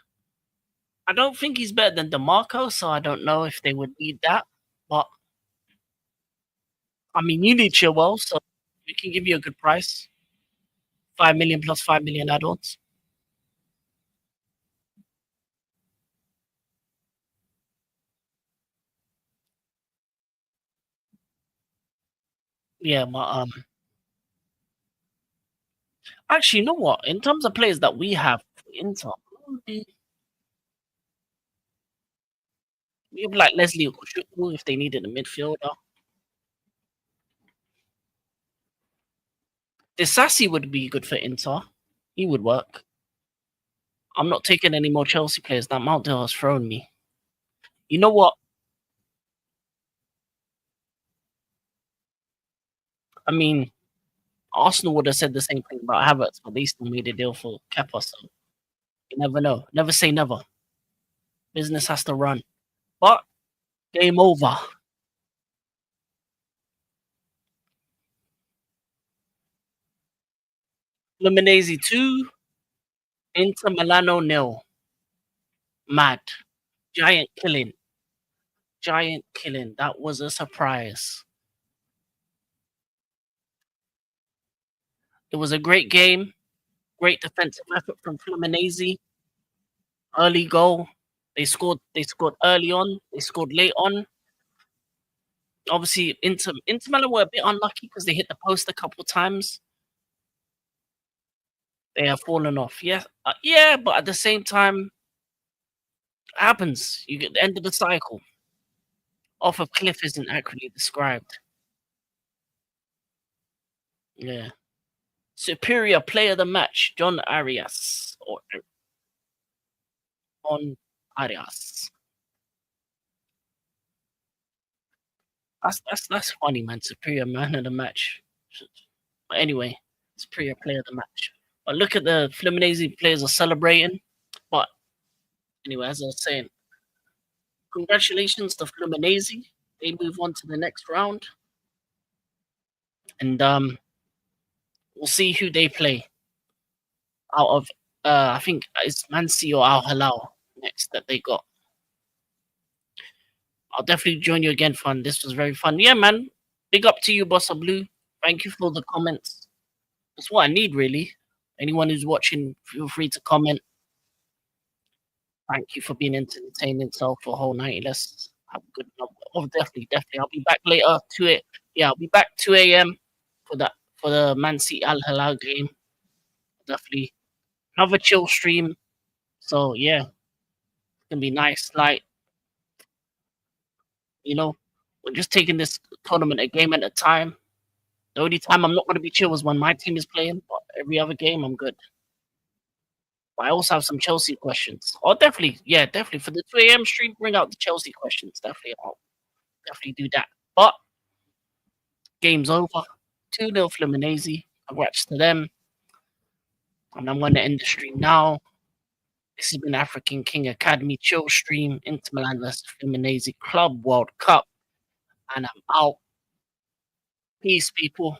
I don't think he's better than DeMarco, so I don't know if they would need that. But I mean, you need Chilwell, so we can give you a good price. 5 million plus 5 million add-ons. Yeah, but actually, you know what? In terms of players that we have for Inter, we have like Leslie Okochukwu if they needed a midfielder. Disasi would be good for Inter. He would work. I'm not taking any more Chelsea players. That Mount Dale has thrown me. You know what? I mean, Arsenal would have said the same thing about Havertz, but they still made a deal for Kepa. So you never know. Never say never. Business has to run. But game over. Fluminense 2, Inter Milano nil. Mad. Giant killing. Giant killing. That was a surprise. It was a great game. Great defensive effort from Fluminense. Early goal. They scored. They scored early on. They scored late on. Obviously, Inter Milan were a bit unlucky because they hit the post a couple times. They have fallen off. Yeah, yeah, but at the same time, it happens. You get the end of the cycle. Off a cliff isn't accurately described. Yeah. Superior player of the match, John Arias or on Arias. That's funny, man. Superior man of the match. But anyway, superior player of the match. But look at the Fluminense players are celebrating. But anyway, as I was saying, congratulations to Fluminense. They move on to the next round, and we'll see who they play out of. I think it's Man City or Al Hilal next that they got. I'll definitely join you again, fun. This was very fun. Yeah, man. Big up to you, Bossa Blue. Thank you for the comments. That's what I need, really. Anyone who's watching, feel free to comment. Thank you for being entertaining yourself for a whole night. Let's have a good night. Oh, definitely, definitely. I'll be back later to it. Yeah, I'll be back 2 a.m. for the Man City Al Hilal game. Definitely another chill stream. So yeah, it's gonna be nice. Like, you know, we're just taking this tournament a game at a time. The only time I'm not gonna be chill is when my team is playing, but every other game I'm good. But I also have some Chelsea questions. Oh, definitely, yeah, definitely for the 2 a.m. stream, bring out the Chelsea questions. Definitely, I'll definitely do that. But game's over. 2-0 Fluminense. Congrats to them. And I'm going to end the stream now. This has been African King Academy Chill Stream, Inter Milan vs Fluminense Club World Cup. And I'm out. Peace, people.